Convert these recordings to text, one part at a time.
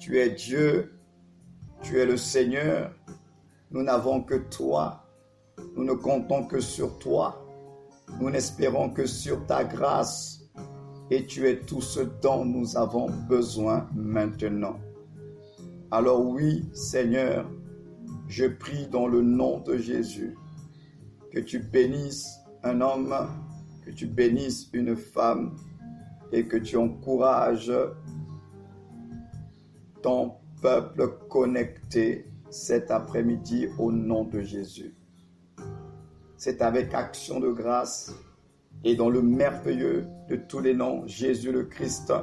Tu es Dieu, tu es le Seigneur. Nous n'avons que toi. Nous ne comptons que sur toi. Nous n'espérons que sur ta grâce. Et tu es tout ce dont nous avons besoin maintenant. Alors oui, Seigneur, je prie dans le nom de Jésus que tu bénisses un homme, que tu bénisses une femme et que tu encourages ton peuple connecté cet après-midi au nom de Jésus. C'est avec action de grâce et dans le merveilleux de tous les noms, Jésus le Christ,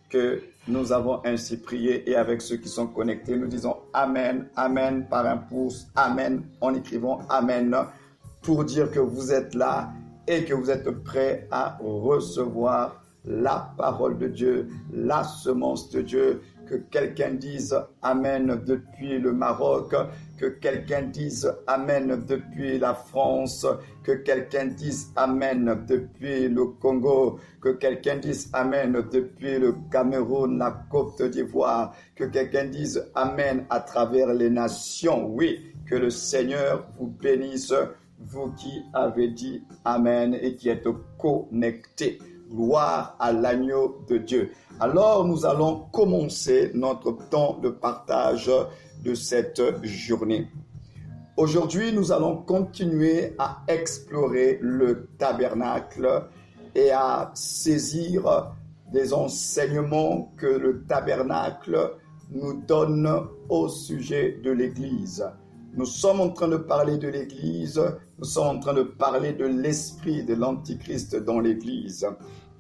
que nous avons ainsi prié, et avec ceux qui sont connectés, nous disons Amen, Amen par un pouce, Amen en écrivant Amen pour dire que vous êtes là et que vous êtes prêts à recevoir la parole de Dieu, la semence de Dieu. Que quelqu'un dise Amen depuis le Maroc, que quelqu'un dise Amen depuis la France, que quelqu'un dise Amen depuis le Congo, que quelqu'un dise Amen depuis le Cameroun, la Côte d'Ivoire, que quelqu'un dise Amen à travers les nations. Oui, que le Seigneur vous bénisse, vous qui avez dit Amen et qui êtes connectés. Gloire à l'agneau de Dieu. Alors nous allons commencer notre temps de partage de cette journée. Aujourd'hui, nous allons continuer à explorer le tabernacle et à saisir des enseignements que le tabernacle nous donne au sujet de l'Église. Nous sommes en train de parler de l'Église, nous sommes en train de parler de l'esprit de l'Antichrist dans l'Église.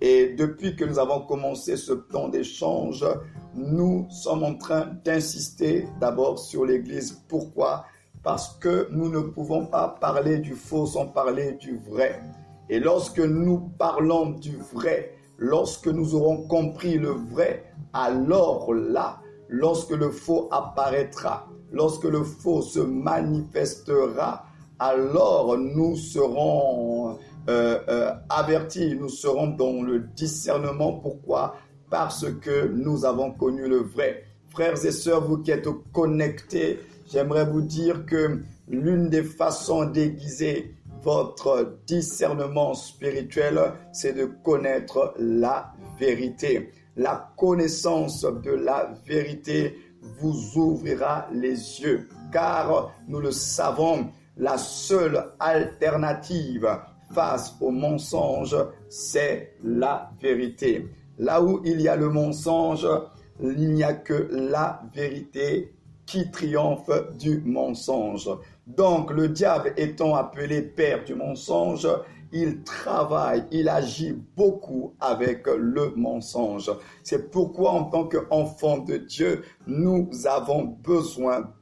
Et depuis que nous avons commencé ce temps d'échange, nous sommes en train d'insister d'abord sur l'Église. Pourquoi? Parce que nous ne pouvons pas parler du faux sans parler du vrai. Et lorsque nous parlons du vrai, lorsque nous aurons compris le vrai, alors là, lorsque le faux apparaîtra, lorsque le faux se manifestera, alors nous serons avertis, nous serons dans le discernement. Pourquoi? Parce que nous avons connu le vrai. Frères et sœurs, vous qui êtes connectés, j'aimerais vous dire que l'une des façons d'aiguiser votre discernement spirituel, c'est de connaître la vérité. La connaissance de la vérité vous ouvrira les yeux, car nous le savons, la seule alternative face au mensonge, c'est la vérité. Là où il y a le mensonge, il n'y a que la vérité qui triomphe du mensonge. Donc le diable étant appelé père du mensonge, il travaille, il agit beaucoup avec le mensonge. C'est pourquoi en tant qu'enfants de Dieu, nous avons besoin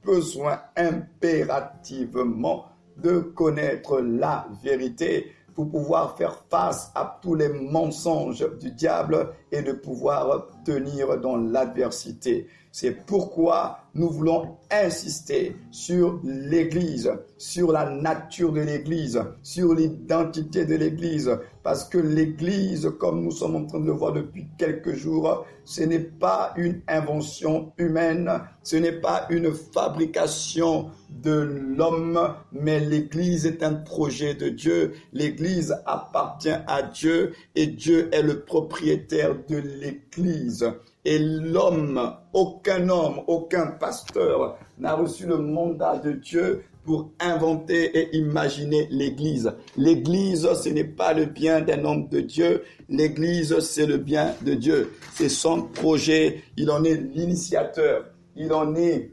impérativement de connaître la vérité pour pouvoir faire face à tous les mensonges du diable et de pouvoir tenir dans l'adversité. C'est pourquoi nous voulons insister sur l'Église, sur la nature de l'Église, sur l'identité de l'Église, parce que l'Église, comme nous sommes en train de le voir depuis quelques jours, ce n'est pas une invention humaine, ce n'est pas une fabrication de l'homme, mais l'Église est un projet de Dieu. L'Église appartient à Dieu et Dieu est le propriétaire de l'Église. Et l'homme, aucun pasteur n'a reçu le mandat de Dieu pour inventer et imaginer l'Église. L'Église, ce n'est pas le bien d'un homme de Dieu. L'Église, c'est le bien de Dieu. C'est son projet. Il en est l'initiateur. Il en est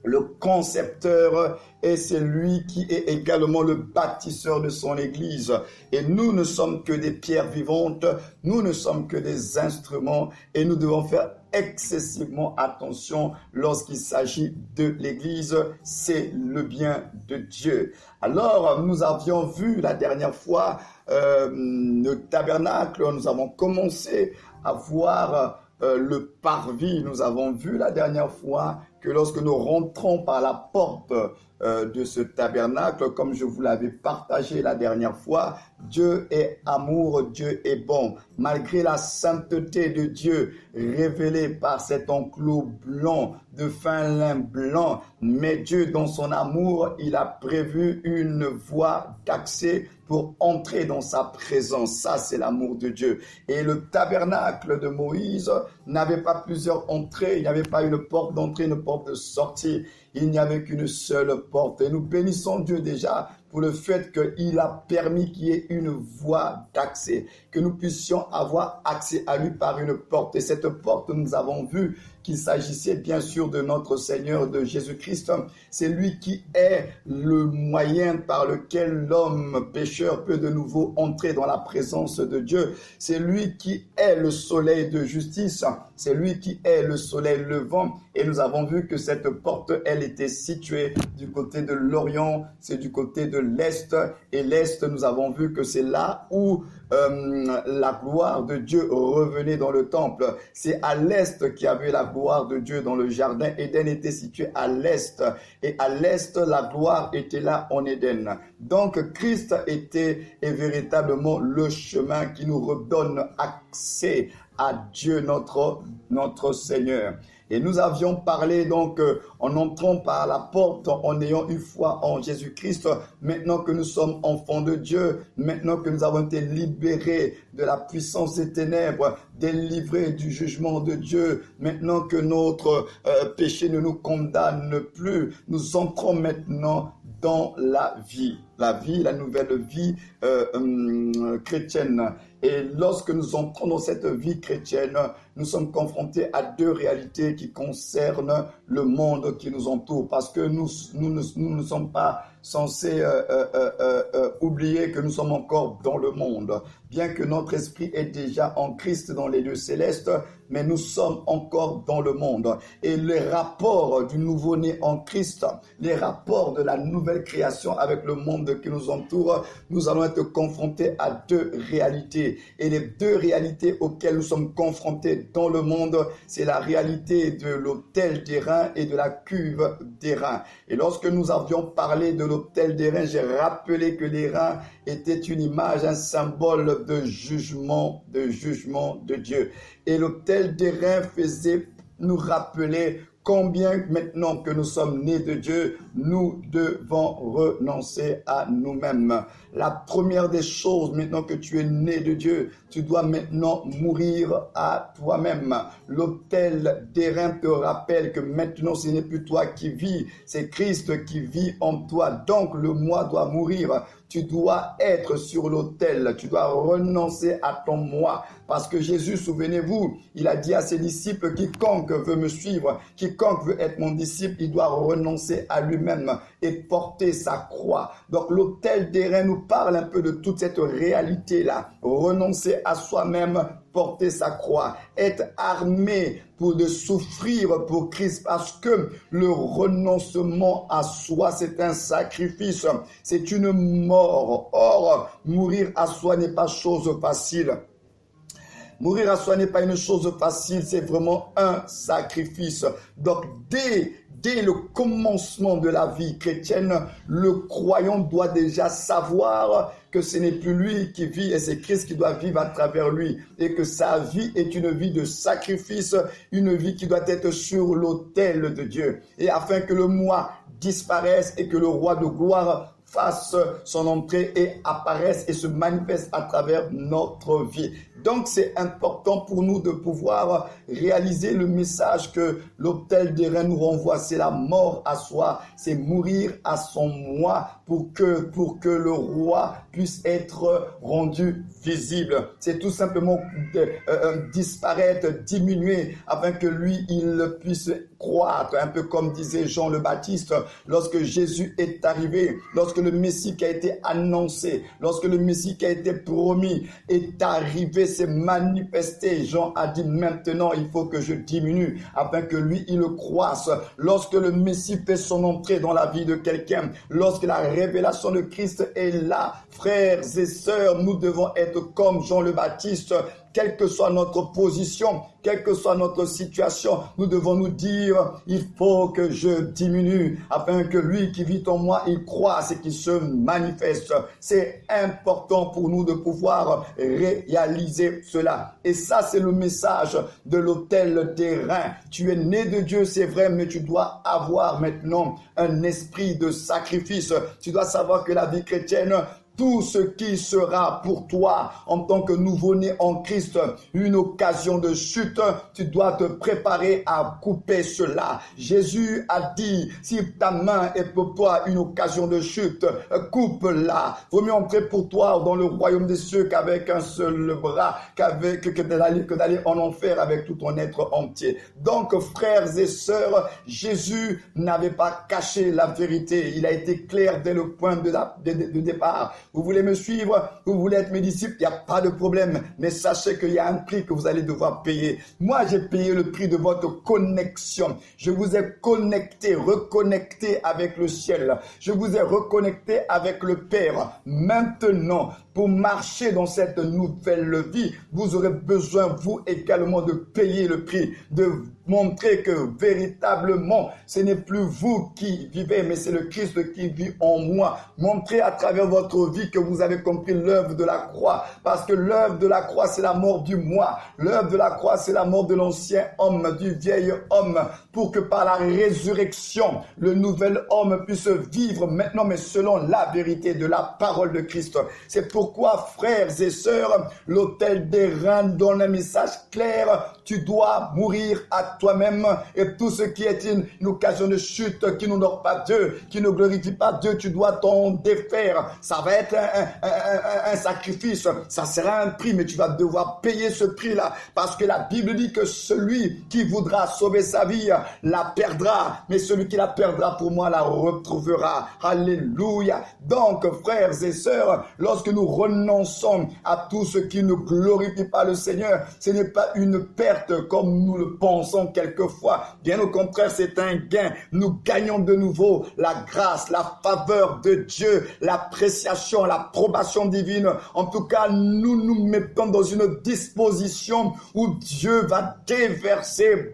le concepteur et c'est lui qui est également le bâtisseur de son Église. Et nous ne sommes que des pierres vivantes, nous ne sommes que des instruments et nous devons faire excessivement attention lorsqu'il s'agit de l'Église, c'est le bien de Dieu. Alors, nous avions vu la dernière fois le tabernacle, nous avons commencé à voir le parvis, nous avons vu la dernière fois que lorsque nous rentrons par la porte de ce tabernacle, comme je vous l'avais partagé la dernière fois, Dieu est amour, Dieu est bon. Malgré la sainteté de Dieu révélée par cet enclos blanc, de fin lin blanc, mais Dieu, dans son amour, il a prévu une voie d'accès pour entrer dans sa présence. Ça, c'est l'amour de Dieu. Et le tabernacle de Moïse n'avait pas plusieurs entrées, il n'y avait pas une porte d'entrée, une porte de sortie. Il n'y avait qu'une seule porte. Et nous bénissons Dieu déjà pour le fait qu'il a permis qu'il y ait une voie d'accès, que nous puissions avoir accès à lui par une porte. Et cette porte, nous avons vu qu'il s'agissait bien sûr de notre Seigneur, de Jésus-Christ. C'est lui qui est le moyen par lequel l'homme pécheur peut de nouveau entrer dans la présence de Dieu. C'est lui qui est le soleil de justice. C'est lui qui est le soleil levant. Et nous avons vu que cette porte, elle était située du côté de l'Orient, c'est du côté de l'Est. Et l'Est, nous avons vu que c'est là où la gloire de Dieu revenait dans le temple. C'est à l'Est qu'il y avait la gloire de Dieu dans le jardin. Éden était situé à l'Est. Et à l'Est, la gloire était là en Éden. Donc, Christ était véritablement le chemin qui nous redonne accès à Dieu, notre Seigneur. Et nous avions parlé donc en entrant par la porte, en ayant une foi en Jésus-Christ, maintenant que nous sommes enfants de Dieu, maintenant que nous avons été libérés de la puissance des ténèbres, délivrés du jugement de Dieu, maintenant que notre péché ne nous condamne plus, nous entrons maintenant dans la vie, la nouvelle vie chrétienne. Et lorsque nous entrons dans cette vie chrétienne, nous sommes confrontés à deux réalités qui concernent le monde qui nous entoure. Parce que nous ne sommes pas censés oublier que nous sommes encore dans le monde. Bien que notre esprit est déjà en Christ dans les lieux célestes, mais nous sommes encore dans le monde. Et les rapports du nouveau-né en Christ, les rapports de la nouvelle création avec le monde qui nous entoure, nous allons être confrontés à deux réalités. Et les deux réalités auxquelles nous sommes confrontés dans le monde, c'est la réalité de l'autel d'airain et de la cuve d'airain. Et lorsque nous avions parlé de l'autel d'airain, j'ai rappelé que l'airain était une image, un symbole de jugement de Dieu. Et l'autel d'airain faisait nous rappeler combien maintenant que nous sommes nés de Dieu, nous devons renoncer à nous-mêmes. La première des choses, maintenant que tu es né de Dieu, tu dois maintenant mourir à toi-même. L'autel d'airain te rappelle que maintenant ce n'est plus toi qui vis, c'est Christ qui vit en toi. Donc le moi doit mourir. Tu dois être sur l'autel, tu dois renoncer à ton moi. Parce que Jésus, souvenez-vous, il a dit à ses disciples, quiconque veut me suivre, quiconque veut être mon disciple, il doit renoncer à lui-même et porter sa croix. Donc l'autel d'airain nous parle un peu de toute cette réalité-là. Renoncer à soi-même, porter sa croix, être armé pour de souffrir pour Christ, parce que le renoncement à soi, c'est un sacrifice, c'est une mort. Or, mourir à soi n'est pas chose facile. Mourir à soi n'est pas une chose facile, c'est vraiment un sacrifice. Donc, dès le commencement de la vie chrétienne, le croyant doit déjà savoir que ce n'est plus lui qui vit et c'est Christ qui doit vivre à travers lui et que sa vie est une vie de sacrifice, une vie qui doit être sur l'autel de Dieu. Et afin que le moi disparaisse et que le roi de gloire fasse son entrée et apparaisse et se manifeste à travers notre vie. Donc c'est important pour nous de pouvoir réaliser le message que l'autel d'airain nous renvoie. C'est la mort à soi, c'est mourir à son moi pour que le roi puisse être rendu visible. C'est tout simplement disparaître, diminuer afin que lui, il puisse croître. Un peu comme disait Jean le Baptiste, lorsque Jésus est arrivé, lorsque le Messie qui a été annoncé, lorsque le Messie qui a été promis est arrivé, s'est manifesté. Jean a dit maintenant il faut que je diminue afin que lui il croisse. Lorsque le Messie fait son entrée dans la vie de quelqu'un, lorsque la révélation de Christ est là, frères et sœurs, nous devons être comme Jean le Baptiste quelle que soit notre position, quelle que soit notre situation, nous devons nous dire, il faut que je diminue afin que lui qui vit en moi, il croisse et qu'il se manifeste. C'est important pour nous de pouvoir réaliser cela. Et ça, c'est le message de l'autel des reins. Tu es né de Dieu, c'est vrai, mais tu dois avoir maintenant un esprit de sacrifice. Tu dois savoir que la vie chrétienne, tout ce qui sera pour toi en tant que nouveau-né en Christ une occasion de chute, tu dois te préparer à couper cela. Jésus a dit, si ta main est pour toi une occasion de chute, coupe-la. Vaut mieux entrer pour toi dans le royaume des cieux qu'avec un seul bras, que d'aller en enfer avec tout ton être entier. Donc, frères et sœurs, Jésus n'avait pas caché la vérité. Il a été clair dès le point de départ. Vous voulez me suivre, vous voulez être mes disciples, il n'y a pas de problème. Mais sachez qu'il y a un prix que vous allez devoir payer. Moi, j'ai payé le prix de votre connexion. Je vous ai connecté, reconnecté avec le ciel. Je vous ai reconnecté avec le Père. Maintenant, pour marcher dans cette nouvelle vie, vous aurez besoin, vous également, de payer le prix, de montrer que véritablement, ce n'est plus vous qui vivez, mais c'est le Christ qui vit en moi. Montrez à travers votre vie que vous avez compris l'œuvre de la croix, parce que l'œuvre de la croix, c'est la mort du moi. L'œuvre de la croix, c'est la mort de l'ancien homme, du vieil homme, pour que par la résurrection, le nouvel homme puisse vivre maintenant, mais selon la vérité de la parole de Christ. C'est pourquoi, frères et sœurs, l'autel des reins donne un message clair. Tu dois mourir à toi-même, et tout ce qui est une occasion de chute, qui n'honore pas Dieu, qui ne glorifie pas Dieu, tu dois t'en défaire. Ça va être un sacrifice, ça sera un prix, mais tu vas devoir payer ce prix-là, parce que la Bible dit que celui qui voudra sauver sa vie la perdra, mais celui qui la perdra pour moi la retrouvera. Alléluia. Donc, frères et sœurs, lorsque nous renonçons à tout ce qui ne glorifie pas le Seigneur, ce n'est pas une perte comme nous le pensons quelquefois. Bien au contraire, c'est un gain. Nous gagnons de nouveau la grâce, la faveur de Dieu, l'appréciation, l'approbation divine. En tout cas, nous nous mettons dans une disposition où Dieu va déverser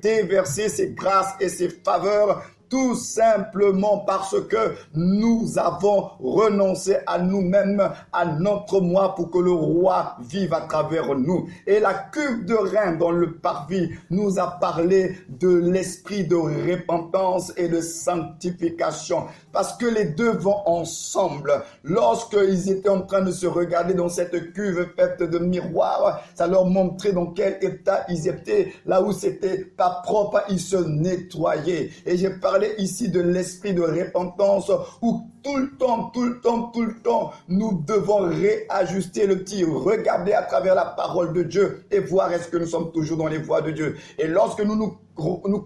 ses grâces et ses faveurs, tout simplement parce que nous avons renoncé à nous-mêmes, à notre moi, pour que le roi vive à travers nous. Et la cuve de rein dans le parvis nous a parlé de l'esprit de repentance et de sanctification, parce que les deux vont ensemble. Lorsqu'ils étaient en train de se regarder dans cette cuve faite de miroirs, ça leur montrait dans quel état ils étaient. Là où c'était pas propre, ils se nettoyaient. Et j'ai parlé ici de l'esprit de repentance où tout le temps, nous devons réajuster le tir, regarder à travers la parole de Dieu et voir est-ce que nous sommes toujours dans les voies de Dieu. Et lorsque nous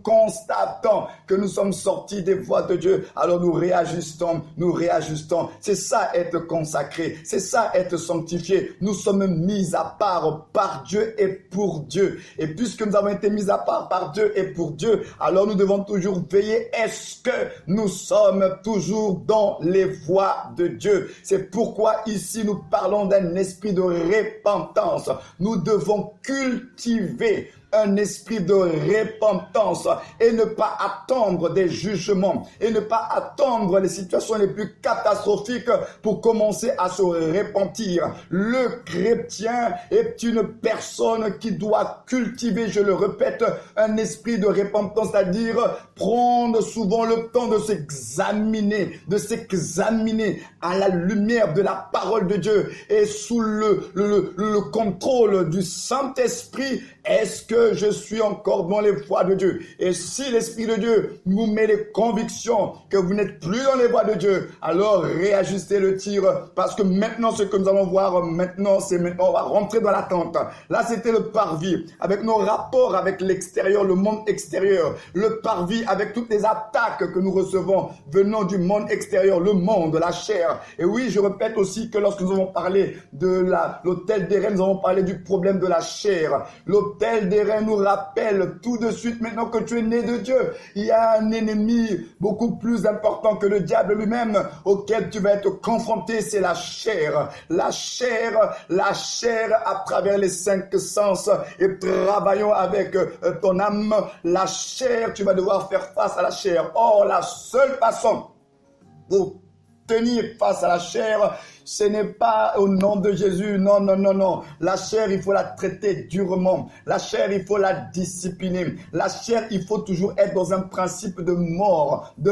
constatons que nous sommes sortis des voies de Dieu, alors nous réajustons. C'est ça être consacré, c'est ça être sanctifié. Nous sommes mis à part par Dieu et pour Dieu. Et puisque nous avons été mis à part par Dieu et pour Dieu, alors nous devons toujours veiller. Est-ce que nous sommes toujours dans les voies de Dieu? C'est pourquoi ici nous parlons d'un esprit de repentance. Nous devons cultiver un esprit de repentance et ne pas attendre des jugements et ne pas attendre les situations les plus catastrophiques pour commencer à se repentir. Le chrétien est une personne qui doit cultiver, je le répète, un esprit de repentance, c'est-à-dire prendre souvent le temps de s'examiner à la lumière de la parole de Dieu et sous le contrôle du Saint-Esprit. Est-ce que je suis encore dans les voies de Dieu? Et si l'Esprit de Dieu vous met les convictions que vous n'êtes plus dans les voies de Dieu, alors réajustez le tir, parce que maintenant, ce que nous allons voir maintenant, on va rentrer dans l'attente. Là, c'était le parvis, avec nos rapports avec l'extérieur, le monde extérieur. Le parvis avec toutes les attaques que nous recevons venant du monde extérieur, le monde, la chair. Et oui, je répète aussi que lorsque nous avons parlé de l'autel des reins, nous avons parlé du problème de la chair. L'autel l'autel des reins nous rappelle tout de suite maintenant que tu es né de Dieu. Il y a un ennemi beaucoup plus important que le diable lui-même auquel tu vas être confronté, c'est la chair. La chair à travers les 5 sens et travaillons avec ton âme. La chair, tu vas devoir faire face à la chair. Or, la seule façon pour tenir face à la chair, ce n'est pas au nom de Jésus, non. La chair, il faut la traiter durement. La chair, il faut la discipliner. La chair, il faut toujours être dans un principe de mort, de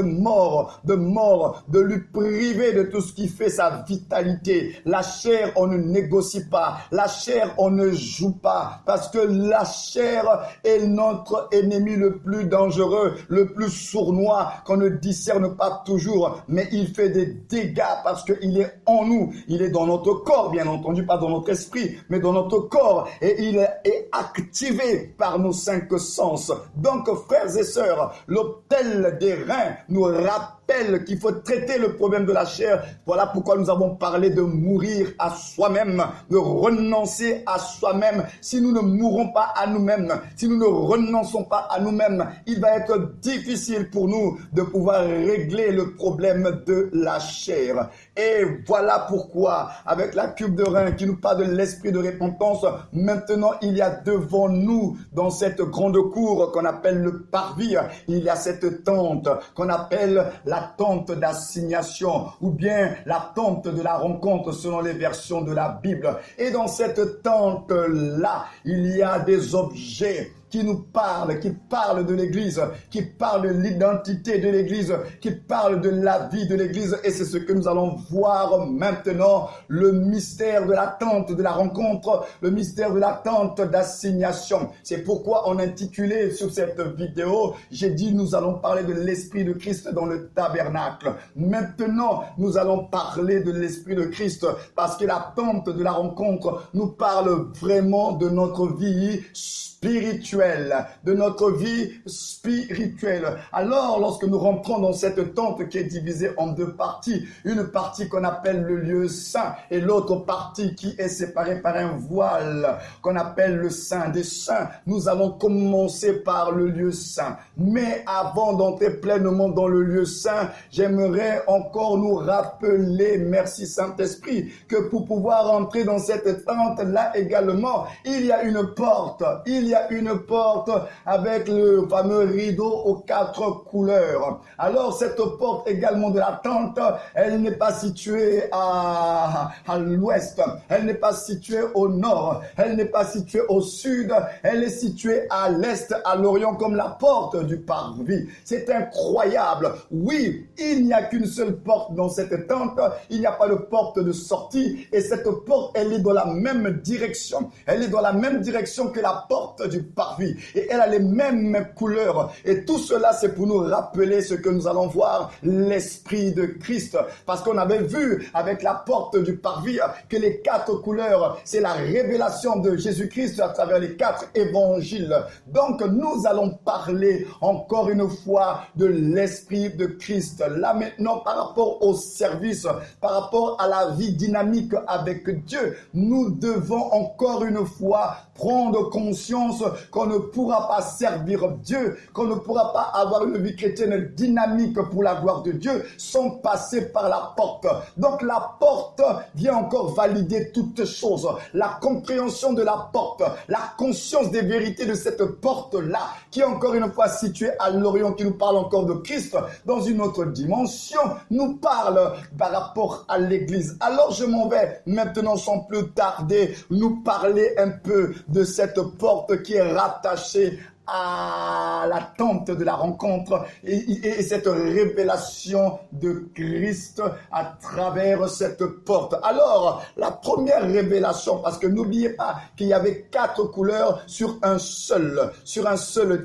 lui priver de tout ce qui fait sa vitalité. La chair, on ne négocie pas. La chair, on ne joue pas. Parce que la chair est notre ennemi le plus dangereux, le plus sournois, qu'on ne discerne pas toujours. Mais il fait des dégâts parce qu'il est en nous. Il est dans notre corps, bien entendu, pas dans notre esprit, mais dans notre corps. Et il est activé par nos 5 sens. Donc, frères et sœurs, l'autel des reins nous rappelle qu'il faut traiter le problème de la chair. Voilà pourquoi nous avons parlé de mourir à soi-même, de renoncer à soi-même. Si nous ne mourons pas à nous-mêmes, si nous ne renonçons pas à nous-mêmes, il va être difficile pour nous de pouvoir régler le problème de la chair. Et voilà pourquoi, avec la cube de rein qui nous parle de l'esprit de repentance, maintenant il y a devant nous, dans cette grande cour qu'on appelle le parvis, il y a cette tente qu'on appelle la tente d'assignation, ou bien la tente de la rencontre selon les versions de la Bible. Et dans cette tente-là, il y a des objets qui nous parle, qui parle de l'Église, qui parle de l'identité de l'Église, qui parle de la vie de l'Église. Et c'est ce que nous allons voir maintenant, le mystère de l'attente de la rencontre, le mystère de l'attente d'assignation. C'est pourquoi on a intitulé sur cette vidéo, j'ai dit nous allons parler de l'Esprit de Christ dans le tabernacle. Maintenant, nous allons parler de l'Esprit de Christ parce que l'attente de la rencontre nous parle vraiment de notre vie spirituelle, de notre vie spirituelle. Alors, lorsque nous rentrons dans cette tente qui est divisée en 2 parties, une partie qu'on appelle le lieu saint et l'autre partie qui est séparée par un voile qu'on appelle le Saint des Saints, nous allons commencer par le lieu saint. Mais avant d'entrer pleinement dans le lieu saint, j'aimerais encore nous rappeler, merci Saint-Esprit, que pour pouvoir entrer dans cette tente-là également, il y a une porte. Il y a une porte avec le fameux rideau aux 4 couleurs. Alors, cette porte également de la tente, elle n'est pas située à l'ouest, elle n'est pas située au nord, elle n'est pas située au sud, elle est située à l'est, à l'orient, comme la porte du parvis. C'est incroyable. Oui, il n'y a qu'une seule porte dans cette tente, il n'y a pas de porte de sortie, et cette porte, elle est dans la même direction. Elle est dans la même direction que la porte du parvis et elle a les mêmes couleurs et tout cela c'est pour nous rappeler ce que nous allons voir, l'Esprit de Christ, parce qu'on avait vu avec la porte du parvis que les 4 couleurs c'est la révélation de Jésus-Christ à travers les 4 évangiles. Donc nous allons parler encore une fois de l'Esprit de Christ là maintenant par rapport au service, par rapport à la vie dynamique avec Dieu. Nous devons encore une fois prendre conscience qu'on ne pourra pas servir Dieu, qu'on ne pourra pas avoir une vie chrétienne dynamique pour la gloire de Dieu sans passer par la porte. Donc la porte vient encore valider toutes choses. La compréhension de la porte, la conscience des vérités de cette porte-là, qui est encore une fois située à l'Orient, qui nous parle encore de Christ dans une autre dimension, nous parle par rapport à l'Église. Alors je m'en vais maintenant sans plus tarder nous parler un peu de cette porte qui est rattachée à la tente de la rencontre et cette révélation de Christ à travers cette porte. Alors, la première révélation, parce que n'oubliez pas qu'il y avait 4 couleurs sur un seul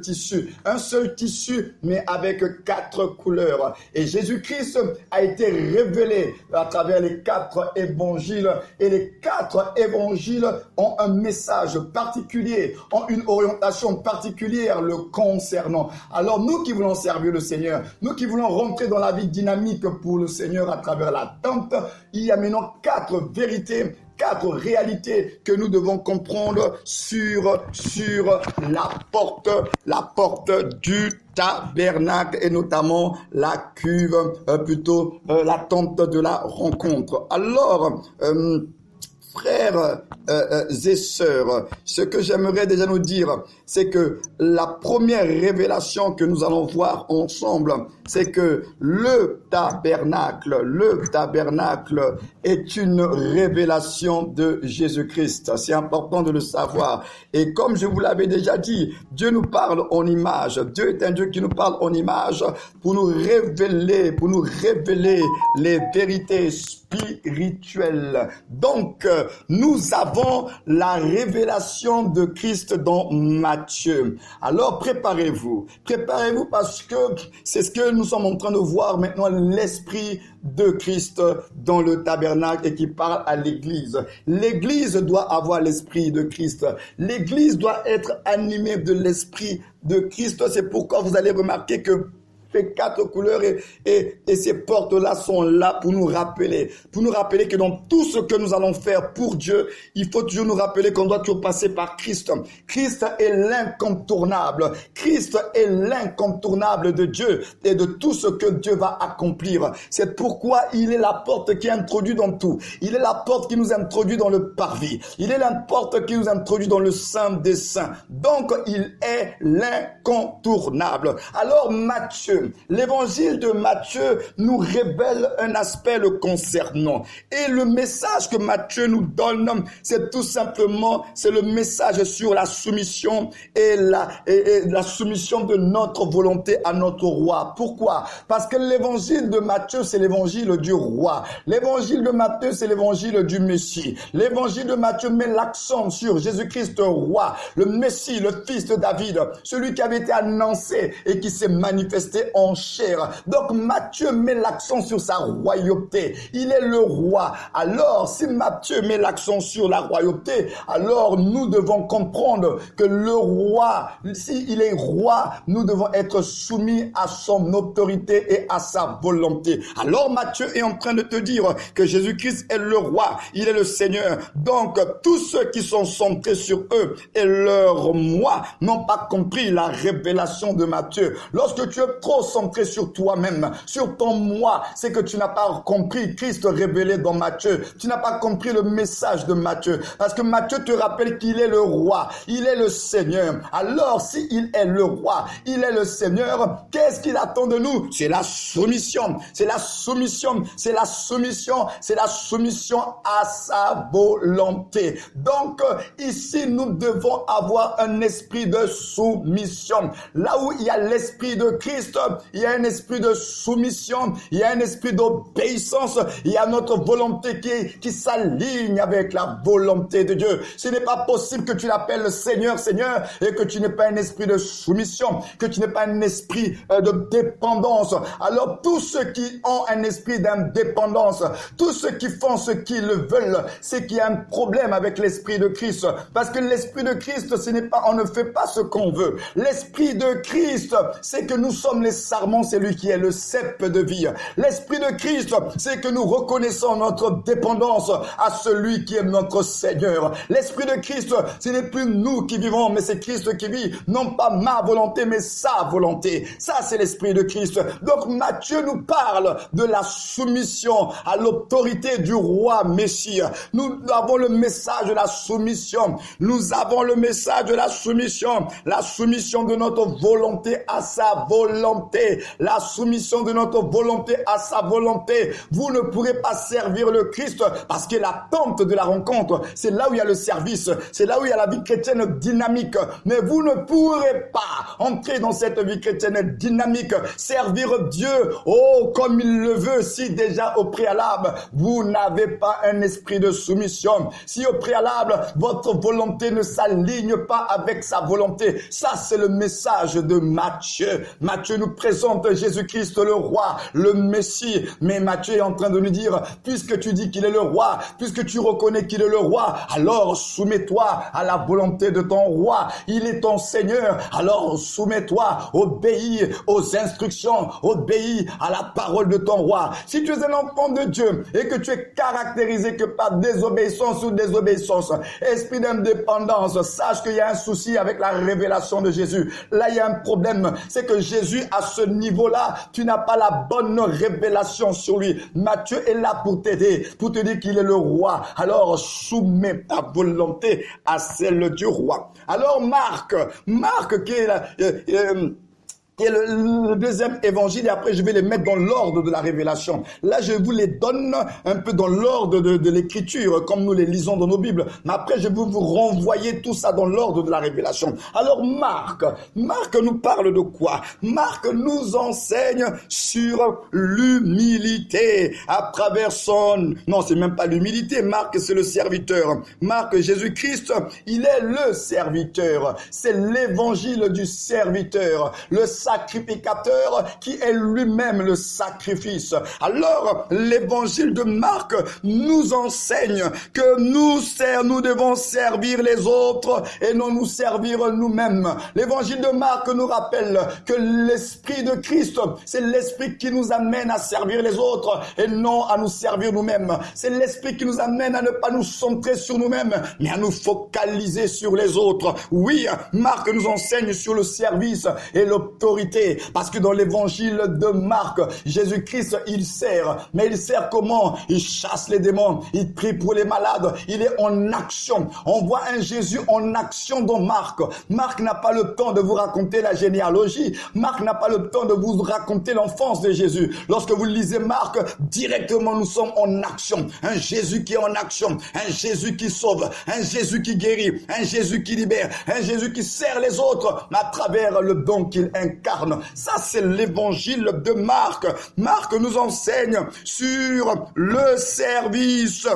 tissu. Un seul tissu, mais avec 4 couleurs. Et Jésus-Christ a été révélé à travers les 4 évangiles. Et les 4 évangiles ont un message particulier, ont une orientation particulière le concernant. Alors nous qui voulons servir le Seigneur, nous qui voulons rentrer dans la vie dynamique pour le Seigneur à travers la tente, il y a maintenant 4 vérités 4 réalités que nous devons comprendre sur la porte du tabernacle et notamment la cuve, la tente de la rencontre. Alors, frères et sœurs, ce que j'aimerais déjà nous dire, c'est que la première révélation que nous allons voir ensemble, c'est que le tabernacle est une révélation de Jésus-Christ. C'est important de le savoir. Et comme je vous l'avais déjà dit, Dieu nous parle en image. Dieu est un Dieu qui nous parle en image pour nous révéler les vérités spirituelles. Donc, nous avons la révélation de Christ dans Matthieu. Alors, préparez-vous parce que c'est ce que nous sommes en train de voir maintenant, l'Esprit de Christ dans le tabernacle et qui parle à l'Église. L'Église doit avoir l'Esprit de Christ. L'Église doit être animée de l'Esprit de Christ. C'est pourquoi vous allez remarquer que ces 4 couleurs et ces portes-là sont là pour nous rappeler que dans tout ce que nous allons faire pour Dieu, il faut toujours nous rappeler qu'on doit toujours passer par Christ. Christ est l'incontournable. Christ est l'incontournable de Dieu et de tout ce que Dieu va accomplir. C'est pourquoi il est la porte qui introduit dans tout. Il est la porte qui nous introduit dans le parvis. Il est la porte qui nous introduit dans le Saint des Saints. Donc, il est l'incontournable. Alors, l'évangile de Matthieu nous révèle un aspect le concernant. Et le message que Matthieu nous donne, c'est tout simplement, c'est le message sur la soumission et la soumission de notre volonté à notre roi. Pourquoi? Parce que l'évangile de Matthieu, c'est l'évangile du roi. L'évangile de Matthieu, c'est l'évangile du Messie. L'évangile de Matthieu met l'accent sur Jésus-Christ roi, le Messie, le fils de David, celui qui avait été annoncé et qui s'est manifesté en chair. Donc Matthieu met l'accent sur sa royauté. Il est le roi. Alors, si Matthieu met l'accent sur la royauté, alors nous devons comprendre que le roi, s'il est roi, nous devons être soumis à son autorité et à sa volonté. Alors Matthieu est en train de te dire que Jésus-Christ est le roi, il est le Seigneur. Donc tous ceux qui sont centrés sur eux et leur moi n'ont pas compris la révélation de Matthieu. Lorsque tu es trop centré sur toi-même, sur ton moi, c'est que tu n'as pas compris Christ révélé dans Matthieu. Tu n'as pas compris le message de Matthieu. Parce que Matthieu te rappelle qu'il est le roi, il est le Seigneur. Alors, s'il est le roi, il est le Seigneur, qu'est-ce qu'il attend de nous? C'est la soumission. C'est la soumission. C'est la soumission. C'est la soumission à sa volonté. Donc, ici, nous devons avoir un esprit de soumission. Là où il y a l'esprit de Christ, il y a un esprit de soumission, il y a un esprit d'obéissance, il y a notre volonté qui s'aligne avec la volonté de Dieu. Ce n'est pas possible que tu l'appelles Seigneur, Seigneur, et que tu n'aies pas un esprit de soumission, que tu n'aies pas un esprit de dépendance. Alors tous ceux qui ont un esprit d'indépendance, tous ceux qui font ce qu'ils veulent, c'est qu'il y a un problème avec l'esprit de Christ. Parce que l'esprit de Christ, ce n'est pas, on ne fait pas ce qu'on veut. L'esprit de Christ, c'est que nous sommes les sarments, c'est lui qui est le cep de vie. L'esprit de Christ, c'est que nous reconnaissons notre dépendance à celui qui est notre Seigneur. L'esprit de Christ, ce n'est plus nous qui vivons, mais c'est Christ qui vit. Non pas ma volonté, mais sa volonté. Ça, c'est l'esprit de Christ. Donc Matthieu nous parle de la soumission à l'autorité du roi Messie. Nous avons le message de la soumission. Nous avons le message de la soumission de notre volonté à sa volonté, la soumission de notre volonté à sa volonté. Vous ne pourrez pas servir le Christ parce que la tente de la rencontre, c'est là où il y a le service, c'est là où il y a la vie chrétienne dynamique. Mais vous ne pourrez pas entrer dans cette vie chrétienne dynamique, servir Dieu, comme il le veut, si déjà au préalable, vous n'avez pas un esprit de soumission. Si au préalable, votre volonté ne s'aligne pas avec sa volonté. Ça, c'est le message de Matthieu. Matthieu nous présente Jésus-Christ le roi, le Messie. Mais Matthieu est en train de nous dire, puisque tu dis qu'il est le roi, puisque tu reconnais qu'il est le roi, alors soumets-toi à la volonté de ton roi. Il est ton Seigneur, alors soumets-toi, obéis aux instructions, obéis à la parole de ton roi. Si tu es un enfant de Dieu et que tu es caractérisé que par désobéissance ou désobéissance, esprit d'indépendance, sache qu'il y a un souci avec la révélation de Jésus. Là, il y a un problème, c'est que Jésus, à ce niveau-là, tu n'as pas la bonne révélation sur lui. Matthieu est là pour t'aider, pour te dire qu'il est le roi. Alors, soumets ta volonté à celle du roi. Alors, Marc qui est le deuxième évangile, et après je vais les mettre dans l'ordre de la révélation. Là, je vous les donne un peu dans l'ordre de l'écriture, comme nous les lisons dans nos Bibles. Mais après, je vais vous renvoyer tout ça dans l'ordre de la révélation. Alors, Marc nous parle de quoi? Marc nous enseigne sur l'humilité à travers son... Non, c'est même pas l'humilité. Marc, c'est le serviteur. Marc, Jésus-Christ, il est le serviteur. C'est l'évangile du serviteur. Le sacrificateur qui est lui-même le sacrifice. Alors, l'évangile de Marc nous enseigne que nous devons servir les autres et non nous servir nous-mêmes. L'évangile de Marc nous rappelle que l'esprit de Christ, c'est l'esprit qui nous amène à servir les autres et non à nous servir nous-mêmes. C'est l'esprit qui nous amène à ne pas nous centrer sur nous-mêmes, mais à nous focaliser sur les autres. Oui, Marc nous enseigne sur le service et l'autorité. Parce que dans l'évangile de Marc, Jésus-Christ, il sert. Mais il sert comment? Il chasse les démons, il prie pour les malades, il est en action. On voit un Jésus en action dans Marc. Marc n'a pas le temps de vous raconter la généalogie. Marc n'a pas le temps de vous raconter l'enfance de Jésus. Lorsque vous lisez Marc, directement nous sommes en action. Un Jésus qui est en action, un Jésus qui sauve, un Jésus qui guérit, un Jésus qui libère, un Jésus qui sert les autres à travers le don qu'il incarne. Ça, c'est l'évangile de Marc. Marc nous enseigne sur le service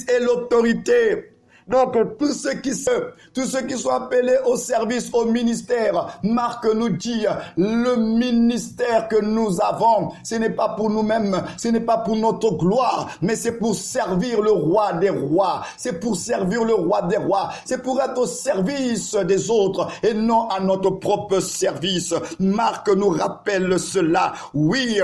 et l'autorité. Donc, tous ceux qui sont appelés au service, au ministère, Marc nous dit, le ministère que nous avons, ce n'est pas pour nous-mêmes, ce n'est pas pour notre gloire, mais c'est pour servir le roi des rois. C'est pour servir le roi des rois. C'est pour être au service des autres et non à notre propre service. Marc nous rappelle cela. Oui,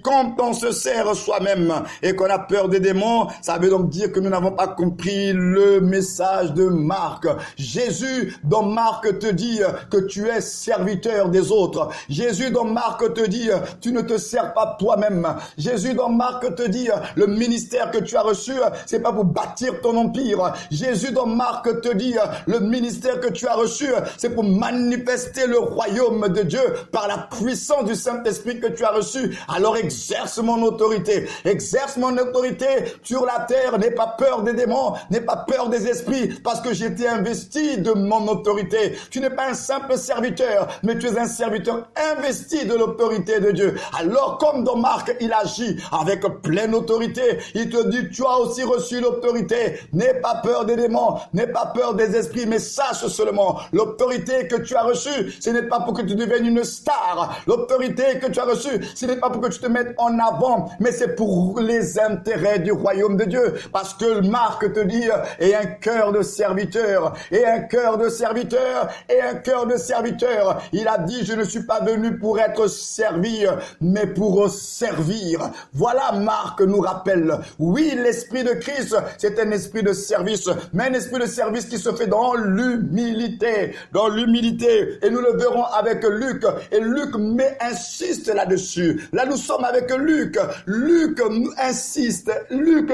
quand on se sert soi-même et qu'on a peur des démons, ça veut donc dire que nous n'avons pas compris le message de Marc. Jésus dans Marc te dit que tu es serviteur des autres. Jésus dans Marc te dit tu ne te sers pas toi-même. Jésus dans Marc te dit le ministère que tu as reçu, c'est pas pour bâtir ton empire. Jésus dans Marc te dit le ministère que tu as reçu, c'est pour manifester le royaume de Dieu par la puissance du Saint-Esprit que tu as reçu. Alors exerce mon autorité. Exerce mon autorité sur la terre. N'aie pas peur des démons. N'aie pas peur des esprits parce que j'ai été investi de mon autorité. Tu n'es pas un simple serviteur, mais tu es un serviteur investi de l'autorité de Dieu. Alors, comme dans Marc, il agit avec pleine autorité. Il te dit, tu as aussi reçu l'autorité. N'aie pas peur des démons, n'aie pas peur des esprits, mais sache seulement, l'autorité que tu as reçue, ce n'est pas pour que tu deviennes une star. L'autorité que tu as reçue, ce n'est pas pour que tu te mettes en avant, mais c'est pour les intérêts du royaume de Dieu. Parce que Marc te dit, et un cœur de serviteur, et un cœur de serviteur, et un cœur de serviteur. Il a dit, je ne suis pas venu pour être servi, mais pour servir. Voilà, Marc nous rappelle. Oui, l'esprit de Christ, c'est un esprit de service, mais un esprit de service qui se fait dans l'humilité. Dans l'humilité. Et nous le verrons avec Luc. Et Luc insiste là-dessus. Là, nous sommes avec Luc. Luc insiste. Luc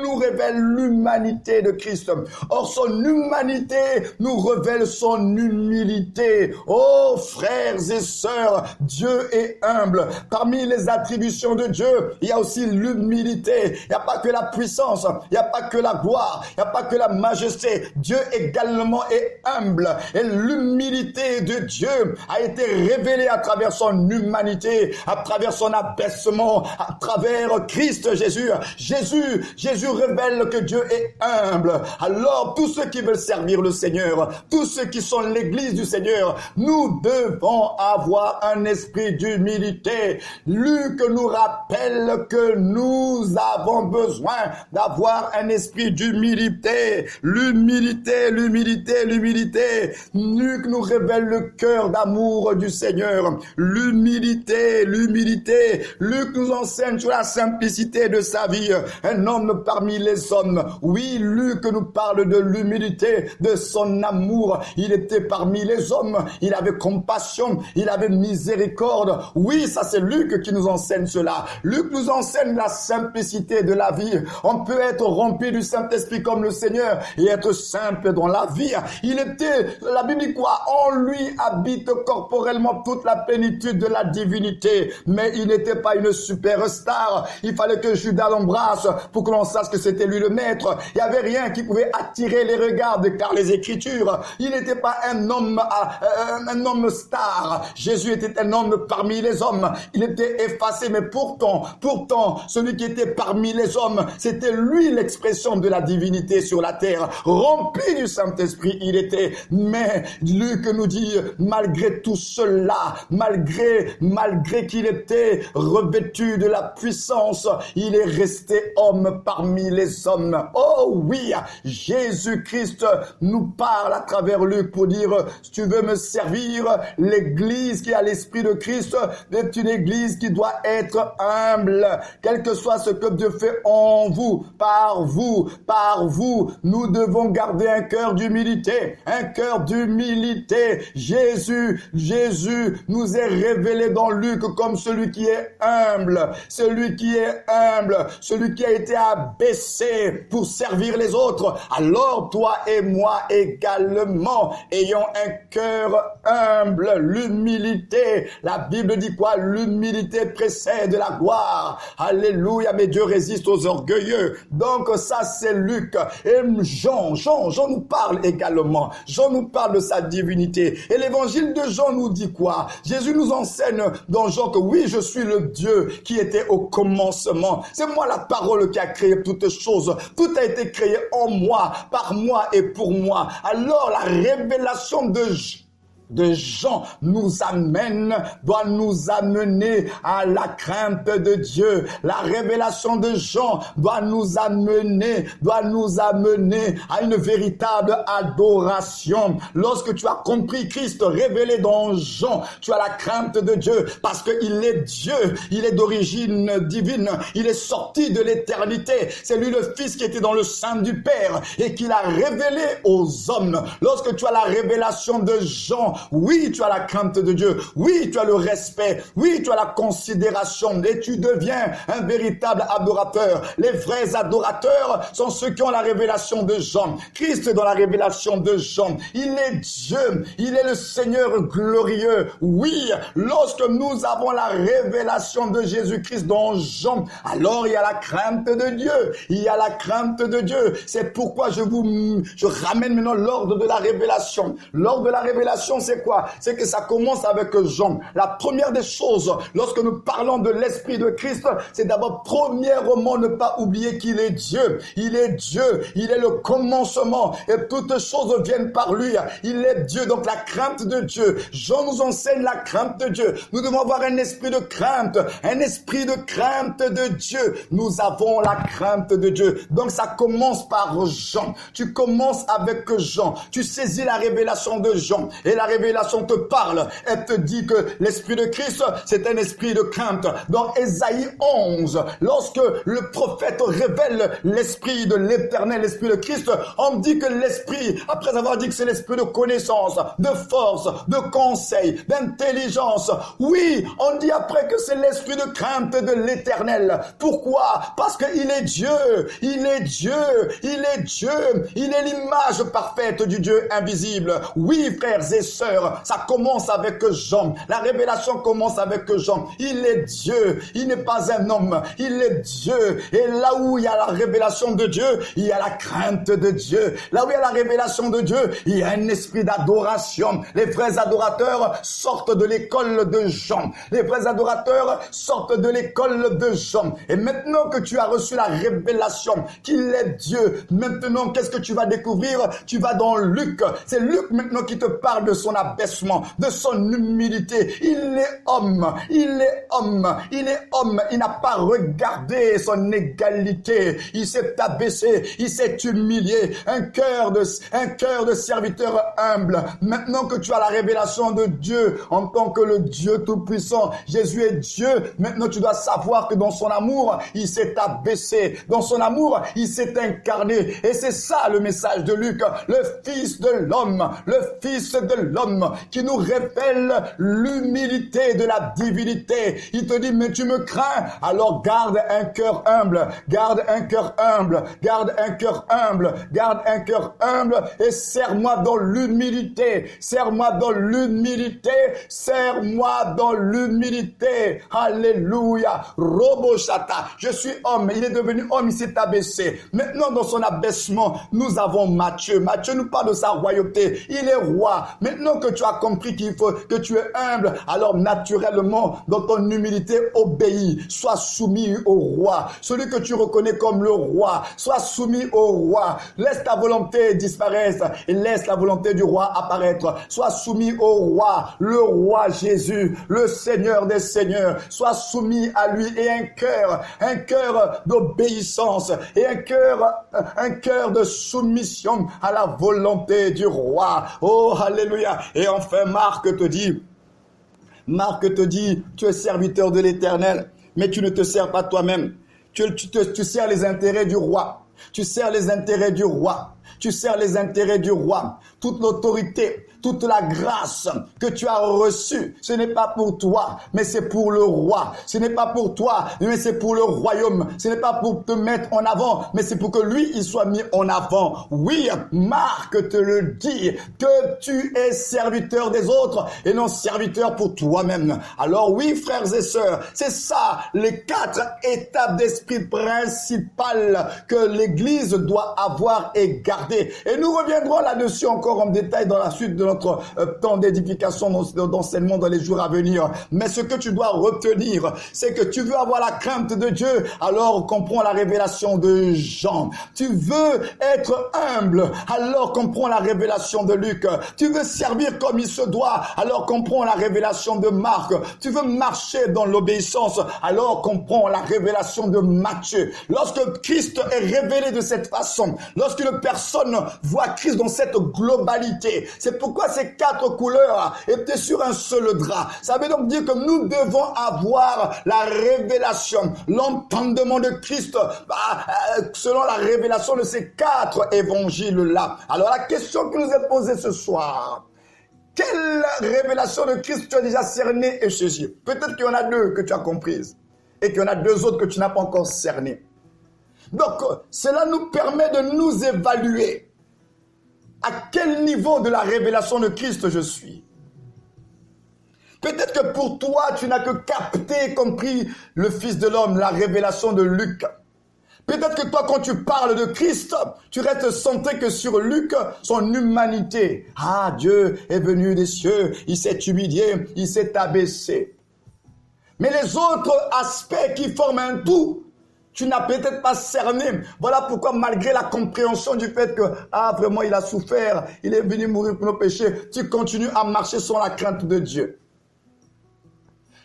nous révèle l'humanité de Christ. Or, son humanité nous révèle son humilité. Oh, frères et sœurs, Dieu est humble. Parmi les attributions de Dieu, il y a aussi l'humilité. Il n'y a pas que la puissance, il n'y a pas que la gloire, il n'y a pas que la majesté. Dieu également est humble. Et l'humilité de Dieu a été révélée à travers son humanité, à travers son abaissement, à travers Christ Jésus. Jésus révèle que Dieu est et humble. Alors, tous ceux qui veulent servir le Seigneur, tous ceux qui sont l'église du Seigneur, nous devons avoir un esprit d'humilité. Luc nous rappelle que nous avons besoin d'avoir un esprit d'humilité. L'humilité, l'humilité, l'humilité. Luc nous révèle le cœur d'amour du Seigneur. L'humilité, l'humilité. Luc nous enseigne sur la simplicité de sa vie. Un homme parmi les hommes. Oui, Luc nous parle de l'humilité, de son amour. Il était parmi les hommes. Il avait compassion. Il avait miséricorde. Oui, ça c'est Luc qui nous enseigne cela. Luc nous enseigne la simplicité de la vie. On peut être rempli du Saint-Esprit comme le Seigneur et être simple dans la vie. Il était, la Bible dit quoi? En lui habite corporellement toute la plénitude de la divinité. Mais il n'était pas une superstar. Il fallait que Judas l'embrasse pour que l'on sache que c'était lui le maître. Il n'y avait rien qui pouvait attirer les regards car les Écritures. Il n'était pas un homme star. Jésus était un homme parmi les hommes. Il était effacé, mais pourtant, celui qui était parmi les hommes, c'était lui l'expression de la divinité sur la terre. Rempli du Saint-Esprit, il était. Mais Luc nous dit, malgré tout cela, malgré qu'il était revêtu de la puissance, il est resté homme parmi les hommes. Oh oui, Jésus-Christ nous parle à travers Luc pour dire, si tu veux me servir, l'église qui a l'esprit de Christ est une église qui doit être humble. Quel que soit ce que Dieu fait en vous, par vous, nous devons garder un cœur d'humilité, Jésus nous est révélé dans Luc comme celui qui est humble, celui qui a été abaissé pour servir les autres. Alors toi et moi également, ayons un cœur humble, l'humilité. La Bible dit quoi? L'humilité précède la gloire. Alléluia, mais Dieu résiste aux orgueilleux. Donc ça c'est Luc. Et Jean nous parle également. Jean nous parle de sa divinité. Et l'évangile de Jean nous dit quoi? Jésus nous enseigne dans Jean que oui, je suis le Dieu qui était au commencement. C'est moi la parole qui a créé toutes choses. Tout a été créé en moi, par moi et pour moi. Alors la révélation de Jean doit nous amener à la crainte de Dieu. La révélation de Jean doit nous amener à une véritable adoration. Lorsque tu as compris Christ révélé dans Jean, tu as la crainte de Dieu parce qu'il est Dieu, il est d'origine divine, il est sorti de l'éternité. C'est lui le Fils qui était dans le sein du Père et qui l'a révélé aux hommes. Lorsque tu as la révélation de Jean, oui, tu as la crainte de Dieu. Oui, tu as le respect. Oui, tu as la considération. Et tu deviens un véritable adorateur. Les vrais adorateurs sont ceux qui ont la révélation de Jean. Christ est dans la révélation de Jean. Il est Dieu. Il est le Seigneur glorieux. Oui, lorsque nous avons la révélation de Jésus-Christ dans Jean, alors il y a la crainte de Dieu. Il y a la crainte de Dieu. C'est pourquoi je ramène maintenant l'ordre de la révélation. L'ordre de la révélation, c'est quoi? C'est que ça commence avec Jean. La première des choses, lorsque nous parlons de l'Esprit de Christ, c'est d'abord, premièrement, ne pas oublier qu'il est Dieu. Il est Dieu. Il est le commencement. Et toutes choses viennent par lui. Il est Dieu. Donc, la crainte de Dieu. Jean nous enseigne la crainte de Dieu. Nous devons avoir un esprit de crainte. Un esprit de crainte de Dieu. Nous avons la crainte de Dieu. Donc, ça commence par Jean. Tu commences avec Jean. Tu saisis la révélation de Jean. Et la révélation te parle. Elle te dit que l'esprit de Christ, c'est un esprit de crainte. Dans Ésaïe 11, lorsque le prophète révèle l'esprit de l'Éternel, l'esprit de Christ, on dit que l'esprit, après avoir dit que c'est l'esprit de connaissance, de force, de conseil, d'intelligence, oui, on dit après que c'est l'esprit de crainte de l'Éternel. Pourquoi? Parce qu'il est Dieu, il est Dieu, il est Dieu, il est l'image parfaite du Dieu invisible. Oui, frères et sœurs, révélateur, ça commence avec Jean. La révélation commence avec Jean. Il est Dieu, il n'est pas un homme, il est Dieu. Et là où il y a la révélation de Dieu, il y a la crainte de Dieu. Là où il y a la révélation de Dieu, il y a un esprit d'adoration. Les vrais adorateurs sortent de l'école de Jean. Les vrais adorateurs sortent de l'école de Jean. Et maintenant que tu as reçu la révélation qu'il est Dieu, maintenant qu'est-ce que tu vas découvrir? Tu vas dans Luc. C'est Luc maintenant qui te parle de son abaissement, de son humilité. Il est homme, il est homme, il est homme. Il n'a pas regardé son égalité. Il s'est abaissé, il s'est humilié. Un cœur de serviteur humble. Maintenant que tu as la révélation de Dieu en tant que le Dieu Tout-Puissant, Jésus est Dieu. Maintenant tu dois savoir que dans son amour, il s'est abaissé. Dans son amour, il s'est incarné. Et c'est ça le message de Luc, le Fils de l'homme, qui nous révèle l'humilité de la divinité. Il te dit, mais tu me crains, alors garde un cœur humble, garde un cœur humble, garde un cœur humble, garde un cœur humble et serre-moi dans l'humilité, serre-moi dans l'humilité, serre-moi dans l'humilité. Alléluia. Roboshata. Je suis homme, il est devenu homme, il s'est abaissé. Maintenant, dans son abaissement, nous avons Matthieu. Matthieu nous parle de sa royauté. Il est roi. Maintenant que tu as compris qu'il faut que tu es humble, alors naturellement, dans ton humilité, obéis. Sois soumis au roi. Celui que tu reconnais comme le roi, sois soumis au roi. Laisse ta volonté disparaître et laisse la volonté du roi apparaître. Sois soumis au roi, le roi Jésus, le Seigneur des Seigneurs. Sois soumis à lui et un cœur d'obéissance et un cœur de soumission à la volonté du roi. Oh, alléluia. Et enfin, Marc te dit, tu es serviteur de l'Éternel, mais tu ne te sers pas toi-même. Tu sers les intérêts du roi. Tu sers les intérêts du roi. Tu sers les intérêts du roi. Toute l'autorité, toute la grâce que tu as reçue, ce n'est pas pour toi, mais c'est pour le roi. Ce n'est pas pour toi, mais c'est pour le royaume. Ce n'est pas pour te mettre en avant, mais c'est pour que lui, il soit mis en avant. Oui, Marc te le dit, que tu es serviteur des autres et non serviteur pour toi-même. Alors oui, frères et sœurs, c'est ça, les 4 étapes d'esprit principales que l'Église doit avoir et garder. Et nous reviendrons là-dessus encore en détail dans la suite de notre temps d'édification, d'enseignement dans les jours à venir. Mais ce que tu dois retenir, c'est que tu veux avoir la crainte de Dieu, alors comprends la révélation de Jean. Tu veux être humble, alors comprends la révélation de Luc. Tu veux servir comme il se doit, alors comprends la révélation de Marc. Tu veux marcher dans l'obéissance, alors comprends la révélation de Matthieu. Lorsque Christ est révélé de cette façon, lorsqu'une personne voit Christ dans cette globalité, c'est pourquoi ces 4 couleurs étaient sur un seul drap. Ça veut donc dire que nous devons avoir la révélation, l'entendement de Christ selon la révélation de ces 4 évangiles-là. Alors la question qui nous est posée ce soir, quelle révélation de Christ tu as déjà cernée et saisie? Peut-être qu'il y en a 2 que tu as comprises et qu'il y en a 2 autres que tu n'as pas encore cernées. Donc, cela nous permet de nous évaluer. À quel niveau de la révélation de Christ je suis? Peut-être que pour toi, tu n'as que capté, compris le Fils de l'homme, la révélation de Luc. Peut-être que toi, quand tu parles de Christ, tu restes centré que sur Luc, son humanité. Ah, Dieu est venu des cieux, il s'est humilié, il s'est abaissé. Mais les autres aspects qui forment un tout, tu n'as peut-être pas cerné. Voilà pourquoi, malgré la compréhension du fait que, vraiment, il a souffert, il est venu mourir pour nos péchés, tu continues à marcher sans la crainte de Dieu.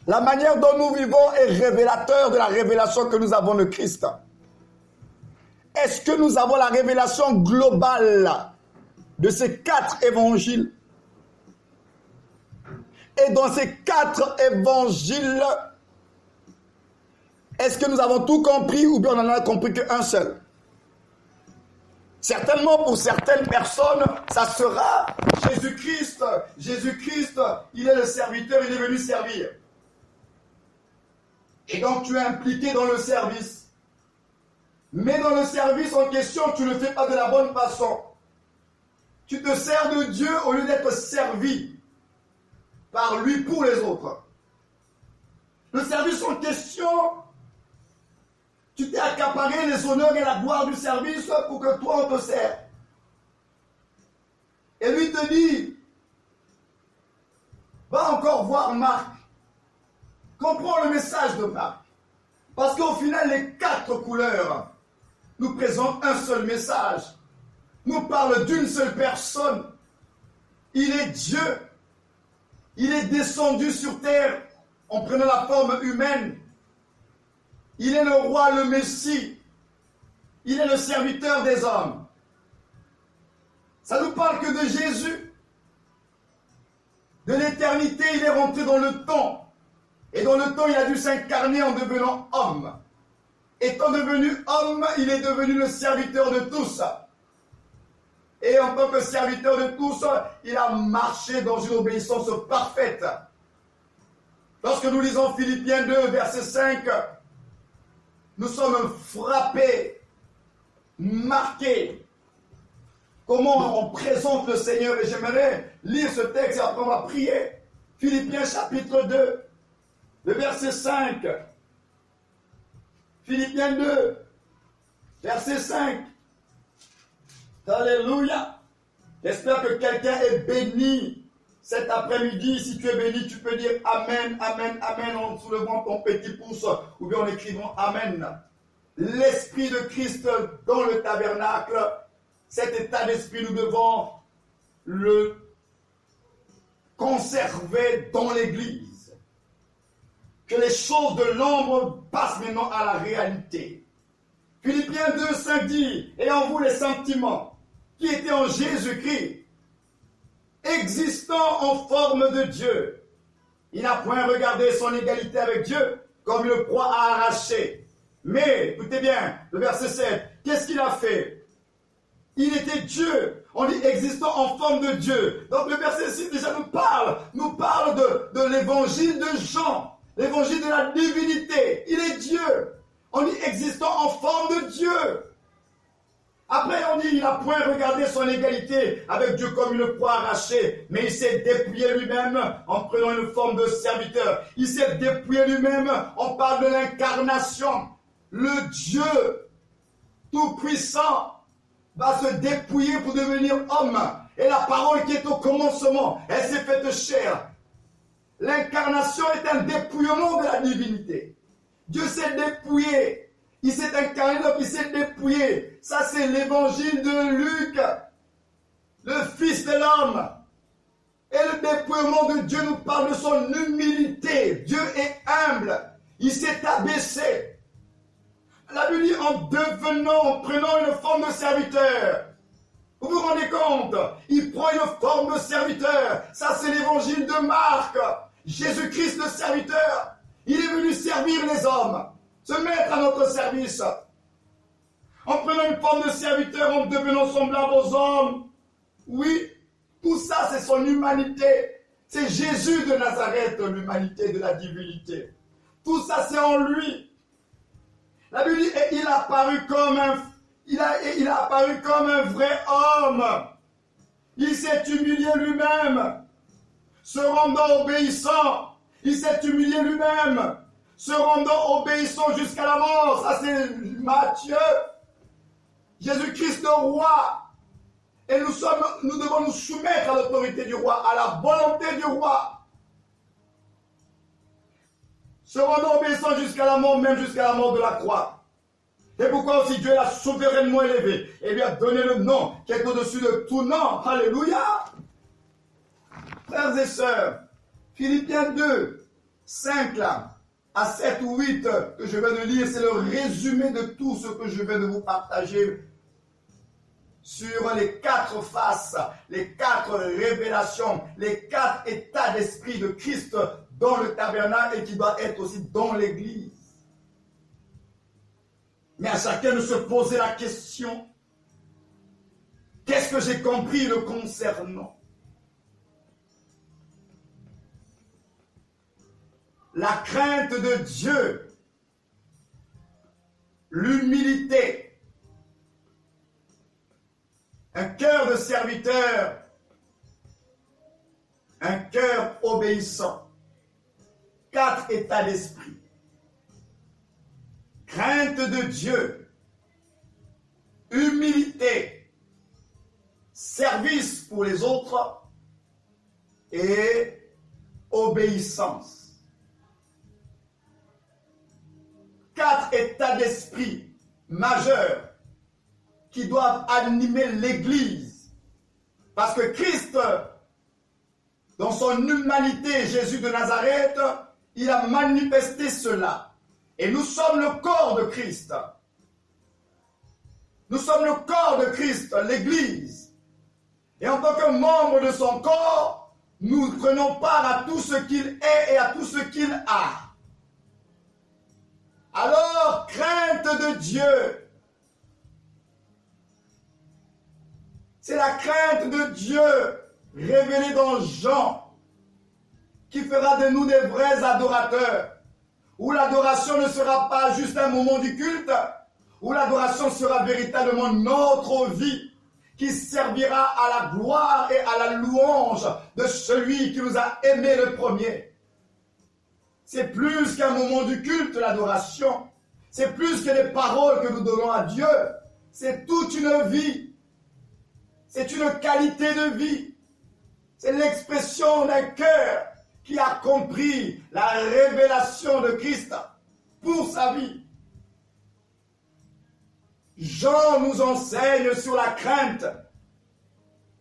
La manière dont nous vivons est révélateur de la révélation que nous avons de Christ. Est-ce que nous avons la révélation globale de ces 4 évangiles? Et dans ces 4 évangiles, est-ce que nous avons tout compris ou bien on n'en a compris qu'un seul? Certainement pour certaines personnes, ça sera Jésus-Christ. Jésus-Christ, il est le serviteur, il est venu servir. Et donc tu es impliqué dans le service. Mais dans le service en question, tu ne le fais pas de la bonne façon. Tu te sers de Dieu au lieu d'être servi. par lui pour les autres. Le service en question, tu t'es accaparé les honneurs et la gloire du service pour que toi on te sert. Et lui te dit, va encore voir Marc. Comprends le message de Marc. Parce qu'au final, les 4 couleurs nous présentent un seul message. Nous parlent d'une seule personne. Il est Dieu. Il est descendu sur terre en prenant la forme humaine. Il est le roi, le Messie. Il est le serviteur des hommes. Ça nous parle que de Jésus. De l'éternité, il est rentré dans le temps. Et dans le temps, il a dû s'incarner en devenant homme. Étant devenu homme, il est devenu le serviteur de tous. Et en tant que serviteur de tous, il a marché dans une obéissance parfaite. Lorsque nous lisons Philippiens 2, verset 5, nous sommes frappés, marqués. Comment on présente le Seigneur. Et j'aimerais lire ce texte et après on va prier. Philippiens chapitre 2, le verset 5. Philippiens 2, verset 5. Alléluia. J'espère que quelqu'un est béni cet après-midi. Si tu es béni, tu peux dire Amen, Amen, Amen en soulevant ton petit pouce ou bien en écrivant Amen. L'Esprit de Christ dans le tabernacle, cet état d'esprit, nous devons le conserver dans l'Église. Que les choses de l'ombre passent maintenant à la réalité. Philippiens 2, 5 dit, et en vous les sentiments qui étaient en Jésus-Christ, existant en forme de Dieu. Il n'a point regardé son égalité avec Dieu comme une proie à arracher. Mais, écoutez bien, le verset 7, qu'est-ce qu'il a fait? Il était Dieu. On dit existant en forme de Dieu. Donc le verset 6 déjà nous parle de l'évangile de Jean, l'évangile de la divinité. Il est Dieu. On dit existant en forme de Dieu. Après on dit il n'a point regardé son égalité avec Dieu comme une proie arrachée, mais il s'est dépouillé lui-même en prenant une forme de serviteur. Il s'est dépouillé lui-même, on parle de l'incarnation. Le Dieu tout-puissant va se dépouiller pour devenir homme. Et la parole qui est au commencement, elle s'est faite chair. L'incarnation est un dépouillement de la divinité. Dieu s'est dépouillé. Il s'est incarné, donc il s'est dépouillé. Ça, c'est l'évangile de Luc, le Fils de l'homme. Et le dépouillement de Dieu nous parle de son humilité. Dieu est humble. Il s'est abaissé. La Bible dit en prenant une forme de serviteur. Vous vous rendez compte? Il prend une forme de serviteur. Ça, c'est l'évangile de Marc. Jésus-Christ, le serviteur. Il est venu servir les hommes, se mettre à notre service. En prenant une forme de serviteur, en devenant semblable aux hommes. Oui, tout ça, c'est son humanité. C'est Jésus de Nazareth, l'humanité de la divinité. Tout ça, c'est en lui. La Bible dit, et il a apparu comme un vrai homme. Il s'est humilié lui-même, se rendant obéissant. Il s'est humilié lui-même, se rendant obéissant jusqu'à la mort. Ça, c'est Matthieu. Jésus-Christ, le roi. Et nous devons nous soumettre à l'autorité du roi, à la volonté du roi. Se rendant obéissant jusqu'à la mort, même jusqu'à la mort de la croix. Et pourquoi aussi Dieu l'a souverainement élevé et lui a donné le nom qui est au-dessus de tout nom. Alléluia. Frères et sœurs, Philippiens 2, 5 là, à 7 ou 8 que je viens de lire, c'est le résumé de tout ce que je viens de vous partager sur les 4 faces, les 4 révélations, les 4 états d'esprit de Christ dans le tabernacle et qui doit être aussi dans l'Église. Mais à chacun de se poser la question, qu'est-ce que j'ai compris le concernant? La crainte de Dieu, l'humilité, un cœur de serviteur, un cœur obéissant, 4 états d'esprit. Crainte de Dieu, humilité, service pour les autres et obéissance. 4 états d'esprit majeurs qui doivent animer l'Église. Parce que Christ, dans son humanité, Jésus de Nazareth, il a manifesté cela. Et nous sommes le corps de Christ. Nous sommes le corps de Christ, l'Église. Et en tant que membre de son corps, nous prenons part à tout ce qu'il est et à tout ce qu'il a. Alors, crainte de Dieu. C'est la crainte de Dieu révélée dans Jean qui fera de nous des vrais adorateurs. Où l'adoration ne sera pas juste un moment du culte, où l'adoration sera véritablement notre vie qui servira à la gloire et à la louange de celui qui nous a aimés le premier. C'est plus qu'un moment du culte, l'adoration. C'est plus que les paroles que nous donnons à Dieu. C'est toute une vie. C'est une qualité de vie. C'est l'expression d'un cœur qui a compris la révélation de Christ pour sa vie. Jean nous enseigne sur la crainte.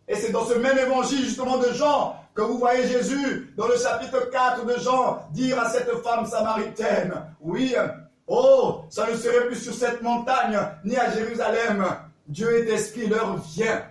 Et c'est dans ce même évangile justement de Jean que vous voyez Jésus, dans le chapitre 4 de Jean, dire à cette femme samaritaine, oui, oh, ça ne serait plus sur cette montagne, ni à Jérusalem. Dieu est esprit, l'heure vient.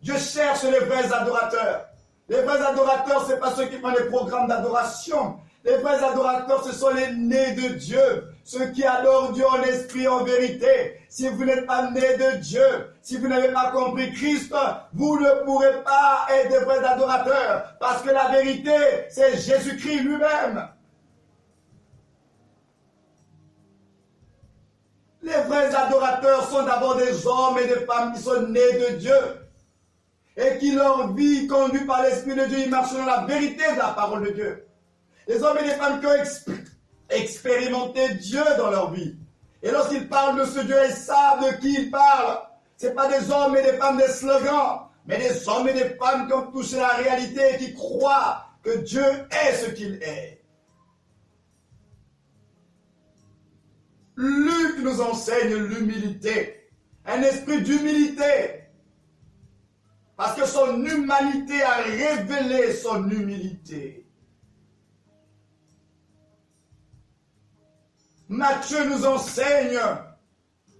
Dieu cherche les vrais adorateurs. Les vrais adorateurs, ce n'est pas ceux qui font les programmes d'adoration. Les vrais adorateurs, ce sont les nés de Dieu. Ceux qui adorent Dieu en esprit, en vérité. Si vous n'êtes pas nés de Dieu, si vous n'avez pas compris Christ, vous ne pourrez pas être des vrais adorateurs. Parce que la vérité, c'est Jésus-Christ lui-même. Les vrais adorateurs sont d'abord des hommes et des femmes qui sont nés de Dieu. Et qui leur vie conduite par l'Esprit de Dieu, ils marchent dans la vérité de la parole de Dieu. Les hommes et les femmes qui ont expérimenté Dieu dans leur vie. Et lorsqu'ils parlent de ce Dieu, ils savent de qui ils parlent. Ce n'est pas des hommes et des femmes des slogans, mais des hommes et des femmes qui ont touché la réalité et qui croient que Dieu est ce qu'il est. Luc nous enseigne l'humilité, un esprit d'humilité. Parce que son humanité a révélé son humilité. Matthieu nous enseigne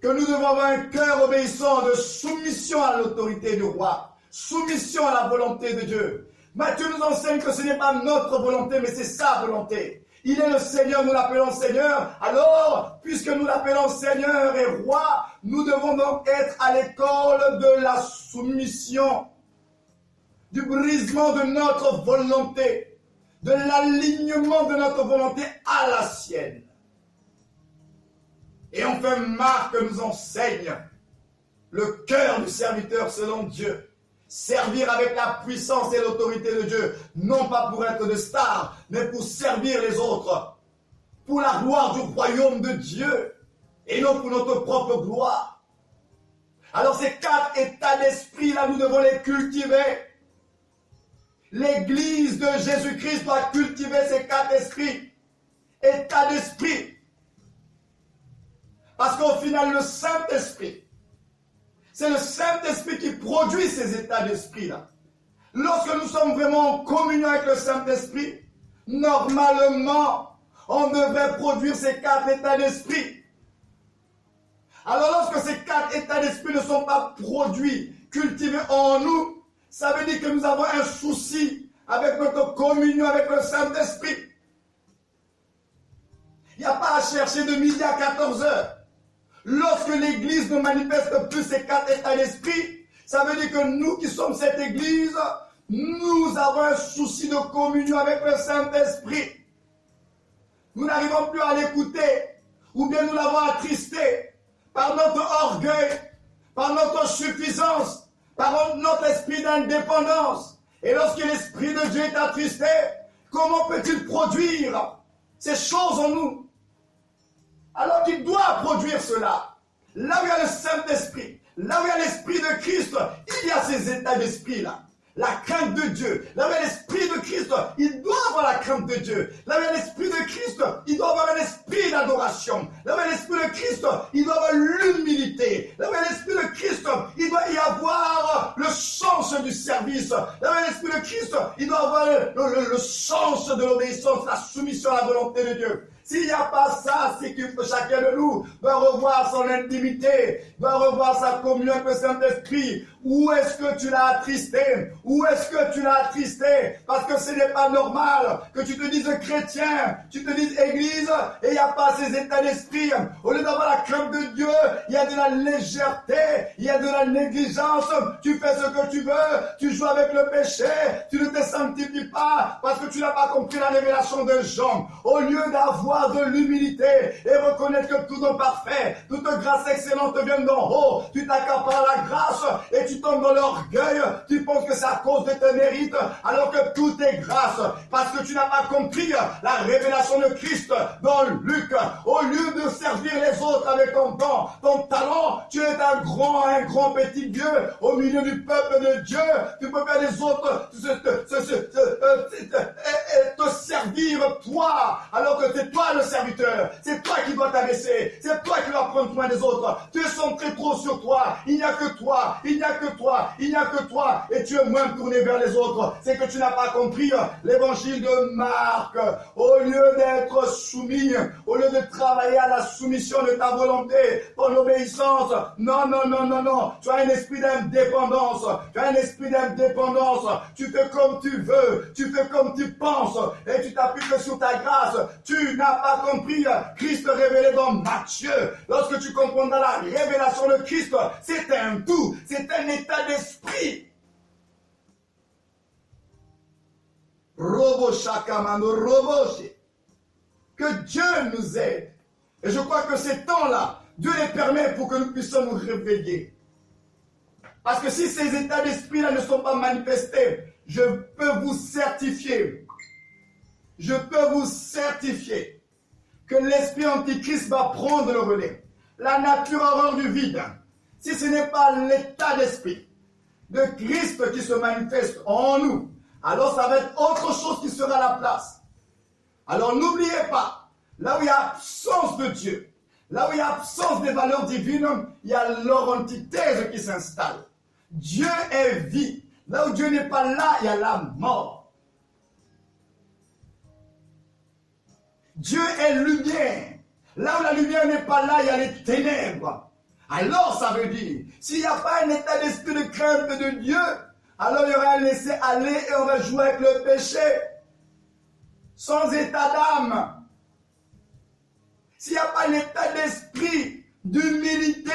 que nous devons avoir un cœur obéissant de soumission à l'autorité du roi, soumission à la volonté de Dieu. Matthieu nous enseigne que ce n'est pas notre volonté, mais c'est sa volonté. Il est le Seigneur, nous l'appelons Seigneur. Alors, puisque nous l'appelons Seigneur et Roi, nous devons donc être à l'école de la soumission, du brisement de notre volonté, de l'alignement de notre volonté à la sienne. Et enfin, Marc nous enseigne le cœur du serviteur selon Dieu. Servir avec la puissance et l'autorité de Dieu, non pas pour être de stars, mais pour servir les autres, pour la gloire du royaume de Dieu, et non pour notre propre gloire. Alors ces 4 états d'esprit, là, nous devons les cultiver. L'Église de Jésus-Christ doit cultiver ces 4 esprits, états d'esprit. Parce qu'au final, le Saint-Esprit, c'est le Saint-Esprit qui produit ces états d'esprit-là. Lorsque nous sommes vraiment en communion avec le Saint-Esprit, normalement, on devrait produire ces 4 états d'esprit. Alors lorsque ces 4 états d'esprit ne sont pas produits, cultivés en nous, ça veut dire que nous avons un souci avec notre communion avec le Saint-Esprit. Il n'y a pas à chercher de midi à 14 heures. Lorsque l'Église ne manifeste plus ces 4 états d'esprit, ça veut dire que nous qui sommes cette Église, nous avons un souci de communion avec le Saint-Esprit. Nous n'arrivons plus à l'écouter, ou bien nous l'avons attristé par notre orgueil, par notre suffisance, par notre esprit d'indépendance. Et lorsque l'Esprit de Dieu est attristé, comment peut-il produire ces choses en nous? Alors qu'il doit produire cela. Là où il y a le Saint-Esprit, là où il y a l'Esprit de Christ, il y a ces états d'esprit-là. La crainte de Dieu. Là où il y a l'Esprit de Christ, il doit avoir la crainte de Dieu. Là où il y a l'Esprit de Christ, il doit avoir un esprit d'adoration. Là où il y a l'Esprit de Christ, il doit avoir l'humilité. Là où il y a l'Esprit de Christ, il doit y avoir le sens du service. Là où il y a l'Esprit de Christ, il doit avoir le sens de l'obéissance, la soumission à la volonté de Dieu. S'il n'y a pas ça, c'est que chacun de nous doit revoir son intimité, doit revoir sa communion avec le Saint-Esprit. Où est-ce que tu l'as attristé? Où est-ce que tu l'as attristé? Parce que ce n'est pas normal que tu te dises chrétien, tu te dises église, et il n'y a pas ces états d'esprit. Au lieu d'avoir la crainte de Dieu, il y a de la légèreté, il y a de la négligence. Tu fais ce que tu veux, tu joues avec le péché, tu ne te sanctifies pas parce que tu n'as pas compris la révélation de Jean. Au lieu d'avoir de l'humilité et reconnaître que tout est parfait, toute grâce excellente vient d'en haut, tu t'accapares la grâce et tu tombes dans l'orgueil, tu penses que c'est à cause de tes mérites, alors que tout est grâce, parce que tu n'as pas compris la révélation de Christ dans Luc. Au lieu de servir les autres avec ton don, ton talent, tu es un grand petit Dieu au milieu du peuple de Dieu. Tu peux faire les autres te servir toi, alors que c'est toi le serviteur. C'est toi qui dois t'abaisser. C'est toi qui dois prendre soin des autres. Tu es centré trop sur toi. Il n'y a que toi. Il n'y a que toi. Il n'y a que toi. Et tu es moins tourné vers les autres. C'est que tu n'as pas compris l'évangile de Marc. Au lieu d'être soumis, au lieu de travailler à la soumission de ta volonté, ton obéissance, non. Tu as un esprit d'indépendance. Tu as un esprit d'indépendance. Tu fais comme tu veux. Tu fais comme tu penses. Et tu t'appuies que sur ta grâce. Tu n'as pas compris Christ révélé dans Matthieu. Lorsque tu comprendras la révélation de Christ, c'est un tout, c'est un état d'esprit. Que Dieu nous aide. Et je crois que ces temps-là, Dieu les permet pour que nous puissions nous réveiller. Parce que si ces états d'esprit-là ne sont pas manifestés, je peux vous certifier que l'esprit antichrist va prendre le relais. La nature horreur du vide. Si ce n'est pas l'état d'esprit de Christ qui se manifeste en nous, alors ça va être autre chose qui sera à la place. Alors n'oubliez pas, là où il y a absence de Dieu, là où il y a absence des valeurs divines, il y a leur antithèse qui s'installe. Dieu est vie. Là où Dieu n'est pas là, il y a la mort. Dieu est lumière. Là où la lumière n'est pas là, il y a les ténèbres. Alors ça veut dire, s'il n'y a pas un état d'esprit de crainte de Dieu, alors il y aura un laisser-aller et on va jouer avec le péché. Sans état d'âme. S'il n'y a pas l'état d'esprit d'humilité,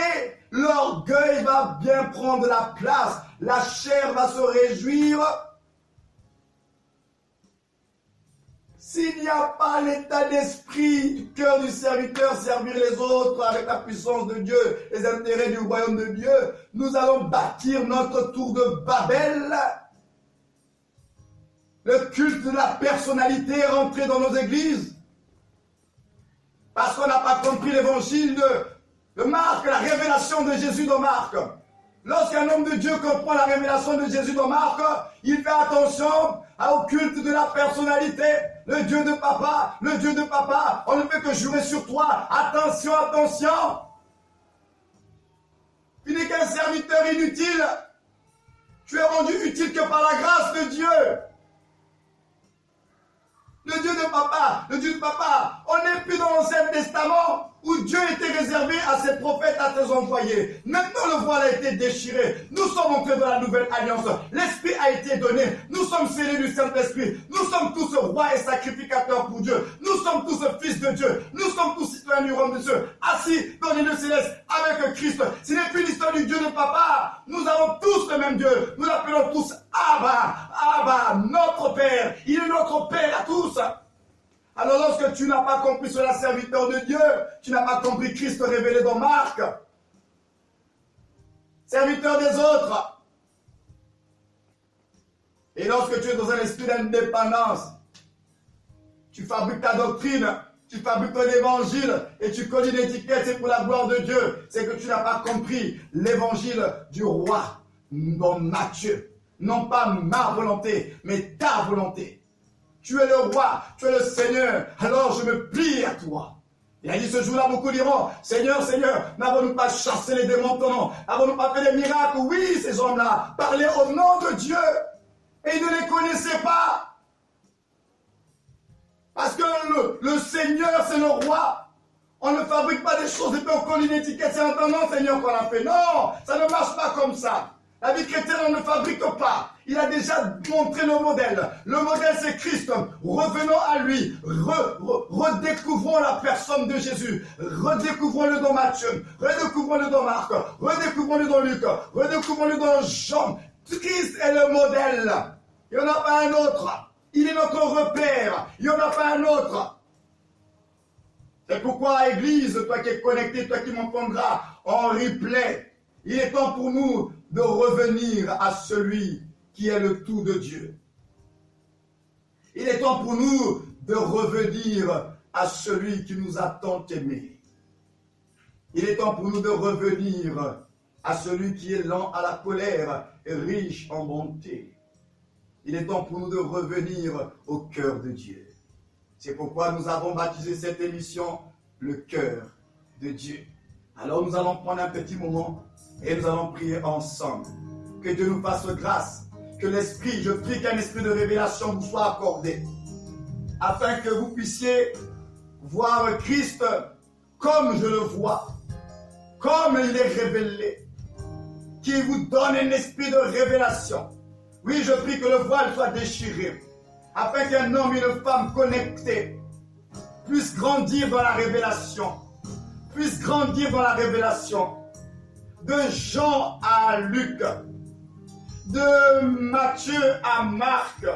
l'orgueil va bien prendre la place. La chair va se réjouir. S'il n'y a pas l'état d'esprit du cœur du serviteur, servir les autres avec la puissance de Dieu, les intérêts du royaume de Dieu, nous allons bâtir notre tour de Babel. Le culte de la personnalité est rentré dans nos églises. Parce qu'on n'a pas compris l'évangile de Marc, la révélation de Jésus dans Marc. Lorsqu'un homme de Dieu comprend la révélation de Jésus dans Marc, il fait attention au culte de la personnalité. Le Dieu de papa, on ne peut que jurer sur toi. Attention. Tu n'es qu'un serviteur inutile. Tu es rendu utile que par la grâce de Dieu. Le Dieu de papa, on n'est plus dans l'Ancien Testament où Dieu était réservé à ses prophètes, à ses envoyés. Maintenant, le voile a été déchiré. Nous sommes entrés dans la nouvelle alliance. L'Esprit a été donné. Nous sommes scellés du Saint-Esprit. Nous sommes tous rois et sacrificateurs pour Dieu. Nous sommes tous fils de Dieu. Nous sommes tous citoyens du royaume de Dieu. Assis dans les lieux célestes avec Christ. Ce n'est plus l'histoire du Dieu de papa. Nous avons tous le même Dieu. Nous l'appelons tous Abba, notre Père. Il est notre Père à tous. Alors lorsque tu n'as pas compris cela, serviteur de Dieu, tu n'as pas compris Christ révélé dans Marc. Serviteur des autres. Et lorsque tu es dans un esprit d'indépendance, tu fabriques ta doctrine, tu fabriques ton évangile et tu colles une étiquette, c'est pour la gloire de Dieu. C'est que tu n'as pas compris l'évangile du roi dans Matthieu. Non pas ma volonté, mais ta volonté. Tu es le roi, tu es le Seigneur, alors je me plie à toi. Il a dit ce jour-là, beaucoup diront, Seigneur, Seigneur, n'avons-nous pas chassé les démons en ton nom? N'avons-nous pas fait des miracles? Oui, ces hommes-là parlaient au nom de Dieu et ils ne les connaissaient pas. Parce que le Seigneur, c'est le roi. On ne fabrique pas des choses et puis on colle une étiquette, c'est en ton nom, Seigneur, qu'on a fait. Non, ça ne marche pas comme ça. La vie chrétienne, on ne fabrique pas. Il a déjà montré le modèle. Le modèle, c'est Christ. Revenons à lui. Redécouvrons la personne de Jésus. Redécouvrons-le dans Matthieu. Redécouvrons-le dans Marc. Redécouvrons-le dans Luc. Redécouvrons-le dans Jean. Christ est le modèle. Il n'y en a pas un autre. Il est notre repère. Il n'y en a pas un autre. C'est pourquoi, Église, toi qui es connecté, toi qui m'entendras en replay, il est temps pour nous de revenir à celui qui est le tout de Dieu. Il est temps pour nous de revenir à celui qui nous a tant aimés. Il est temps pour nous de revenir à celui qui est lent à la colère et riche en bonté. Il est temps pour nous de revenir au cœur de Dieu. C'est pourquoi nous avons baptisé cette émission le cœur de Dieu. Alors nous allons prendre un petit moment et nous allons prier ensemble. Que Dieu nous fasse grâce. Que l'esprit, je prie qu'un esprit de révélation vous soit accordé. Afin que vous puissiez voir Christ comme je le vois. Comme il est révélé. Qui vous donne un esprit de révélation. Oui, je prie que le voile soit déchiré. Afin qu'un homme et une femme connectés puissent grandir dans la révélation. Puissent grandir dans la révélation. De Jean à Luc. De Matthieu à Marc.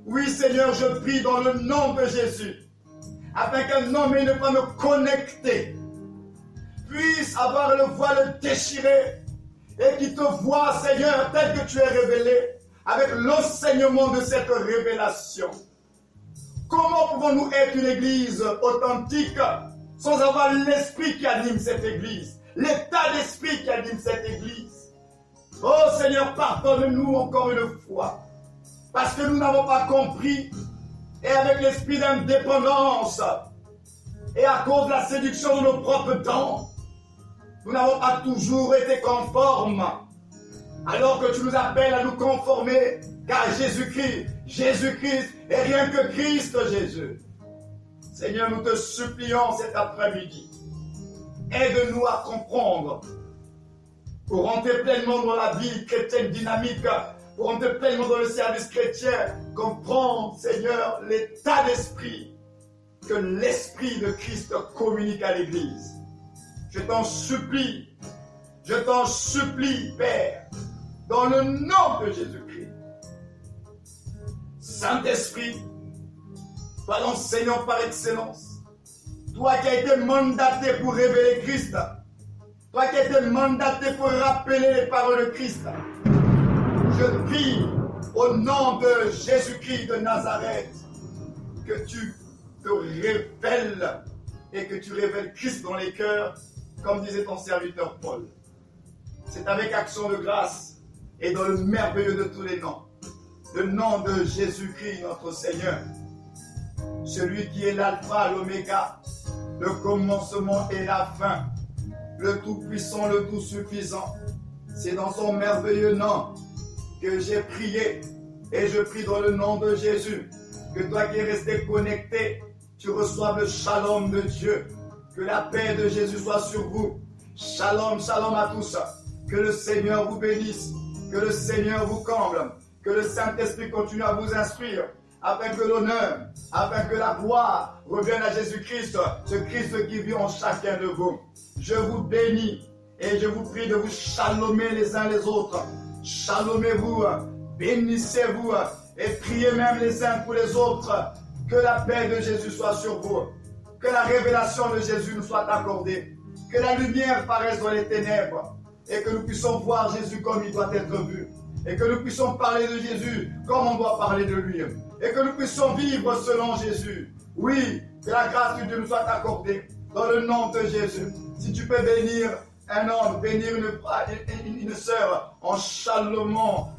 Oui, Seigneur, je prie dans le nom de Jésus. Afin qu'un homme et une femme connectés puissent avoir le voile déchiré. Et qui te voient, Seigneur, tel que tu es révélé. Avec l'enseignement de cette révélation. Comment pouvons-nous être une église authentique sans avoir l'esprit qui anime cette église, l'état d'esprit qui anime cette église? Oh Seigneur, pardonne-nous encore une fois, parce que nous n'avons pas compris, et avec l'esprit d'indépendance, et à cause de la séduction de nos propres dents, nous n'avons pas toujours été conformes. Alors que tu nous appelles à nous conformer qu'à Jésus-Christ et rien que Christ Jésus. Seigneur, nous te supplions cet après-midi. Aide-nous à comprendre pour rentrer pleinement dans la vie chrétienne dynamique, pour rentrer pleinement dans le service chrétien, comprendre, Seigneur, l'état d'esprit que l'esprit de Christ communique à l'Église. Je t'en supplie, Père, dans le nom de Jésus-Christ. Saint-Esprit, toi l'enseignant par excellence, toi qui as été mandaté pour révéler Christ, toi qui as été mandaté pour rappeler les paroles de Christ, je prie au nom de Jésus-Christ de Nazareth que tu te révèles et que tu révèles Christ dans les cœurs, comme disait ton serviteur Paul. C'est avec action de grâce et dans le merveilleux de tous les noms, le nom de Jésus-Christ notre Seigneur, celui qui est l'alpha, l'oméga, le commencement et la fin, le tout-puissant, le tout-suffisant. C'est dans son merveilleux nom que j'ai prié et je prie dans le nom de Jésus que toi qui es resté connecté, tu reçoives le shalom de Dieu, que la paix de Jésus soit sur vous. Shalom, shalom à tous, que le Seigneur vous bénisse. Que le Seigneur vous comble, que le Saint-Esprit continue à vous instruire, afin que l'honneur, afin que la gloire revienne à Jésus-Christ, ce Christ qui vit en chacun de vous. Je vous bénis et je vous prie de vous chalomer les uns les autres. Chalomez-vous, bénissez-vous et priez même les uns pour les autres. Que la paix de Jésus soit sur vous, que la révélation de Jésus nous soit accordée, que la lumière paraisse dans les ténèbres, et que nous puissions voir Jésus comme il doit être vu. et que nous puissions parler de Jésus comme on doit parler de lui, et que nous puissions vivre selon Jésus. Oui, que la grâce de Dieu nous soit accordée dans le nom de Jésus. Si tu peux bénir un homme, bénir une sœur en chalomant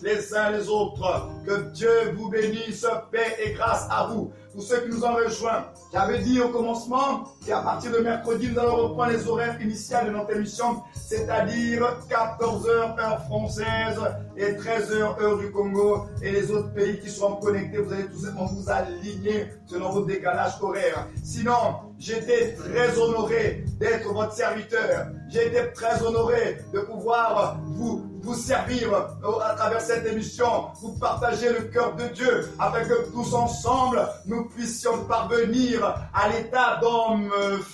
les uns les autres. Que Dieu vous bénisse, paix et grâce à vous. Pour ceux qui nous ont rejoints, j'avais dit au commencement qu'à partir de mercredi, nous allons reprendre les horaires initiales de notre émission, c'est-à-dire 14h heure française et 13h heure du Congo, et les autres pays qui seront connectés, vous allez tout simplement vous aligner selon vos décalages horaires. Sinon, j'étais très honoré d'être votre serviteur. J'ai été très honoré de pouvoir vous servir à travers cette émission, vous partager le cœur de Dieu, afin que tous ensemble, nous puissions parvenir à l'état d'homme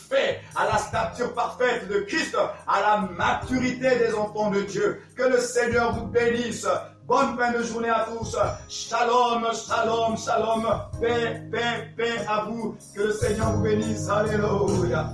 fait, à la stature parfaite de Christ, à la maturité des enfants de Dieu. Que le Seigneur vous bénisse. Bonne fin de journée à tous. Shalom, shalom, shalom. Paix, paix, paix à vous. Que le Seigneur vous bénisse. Alléluia.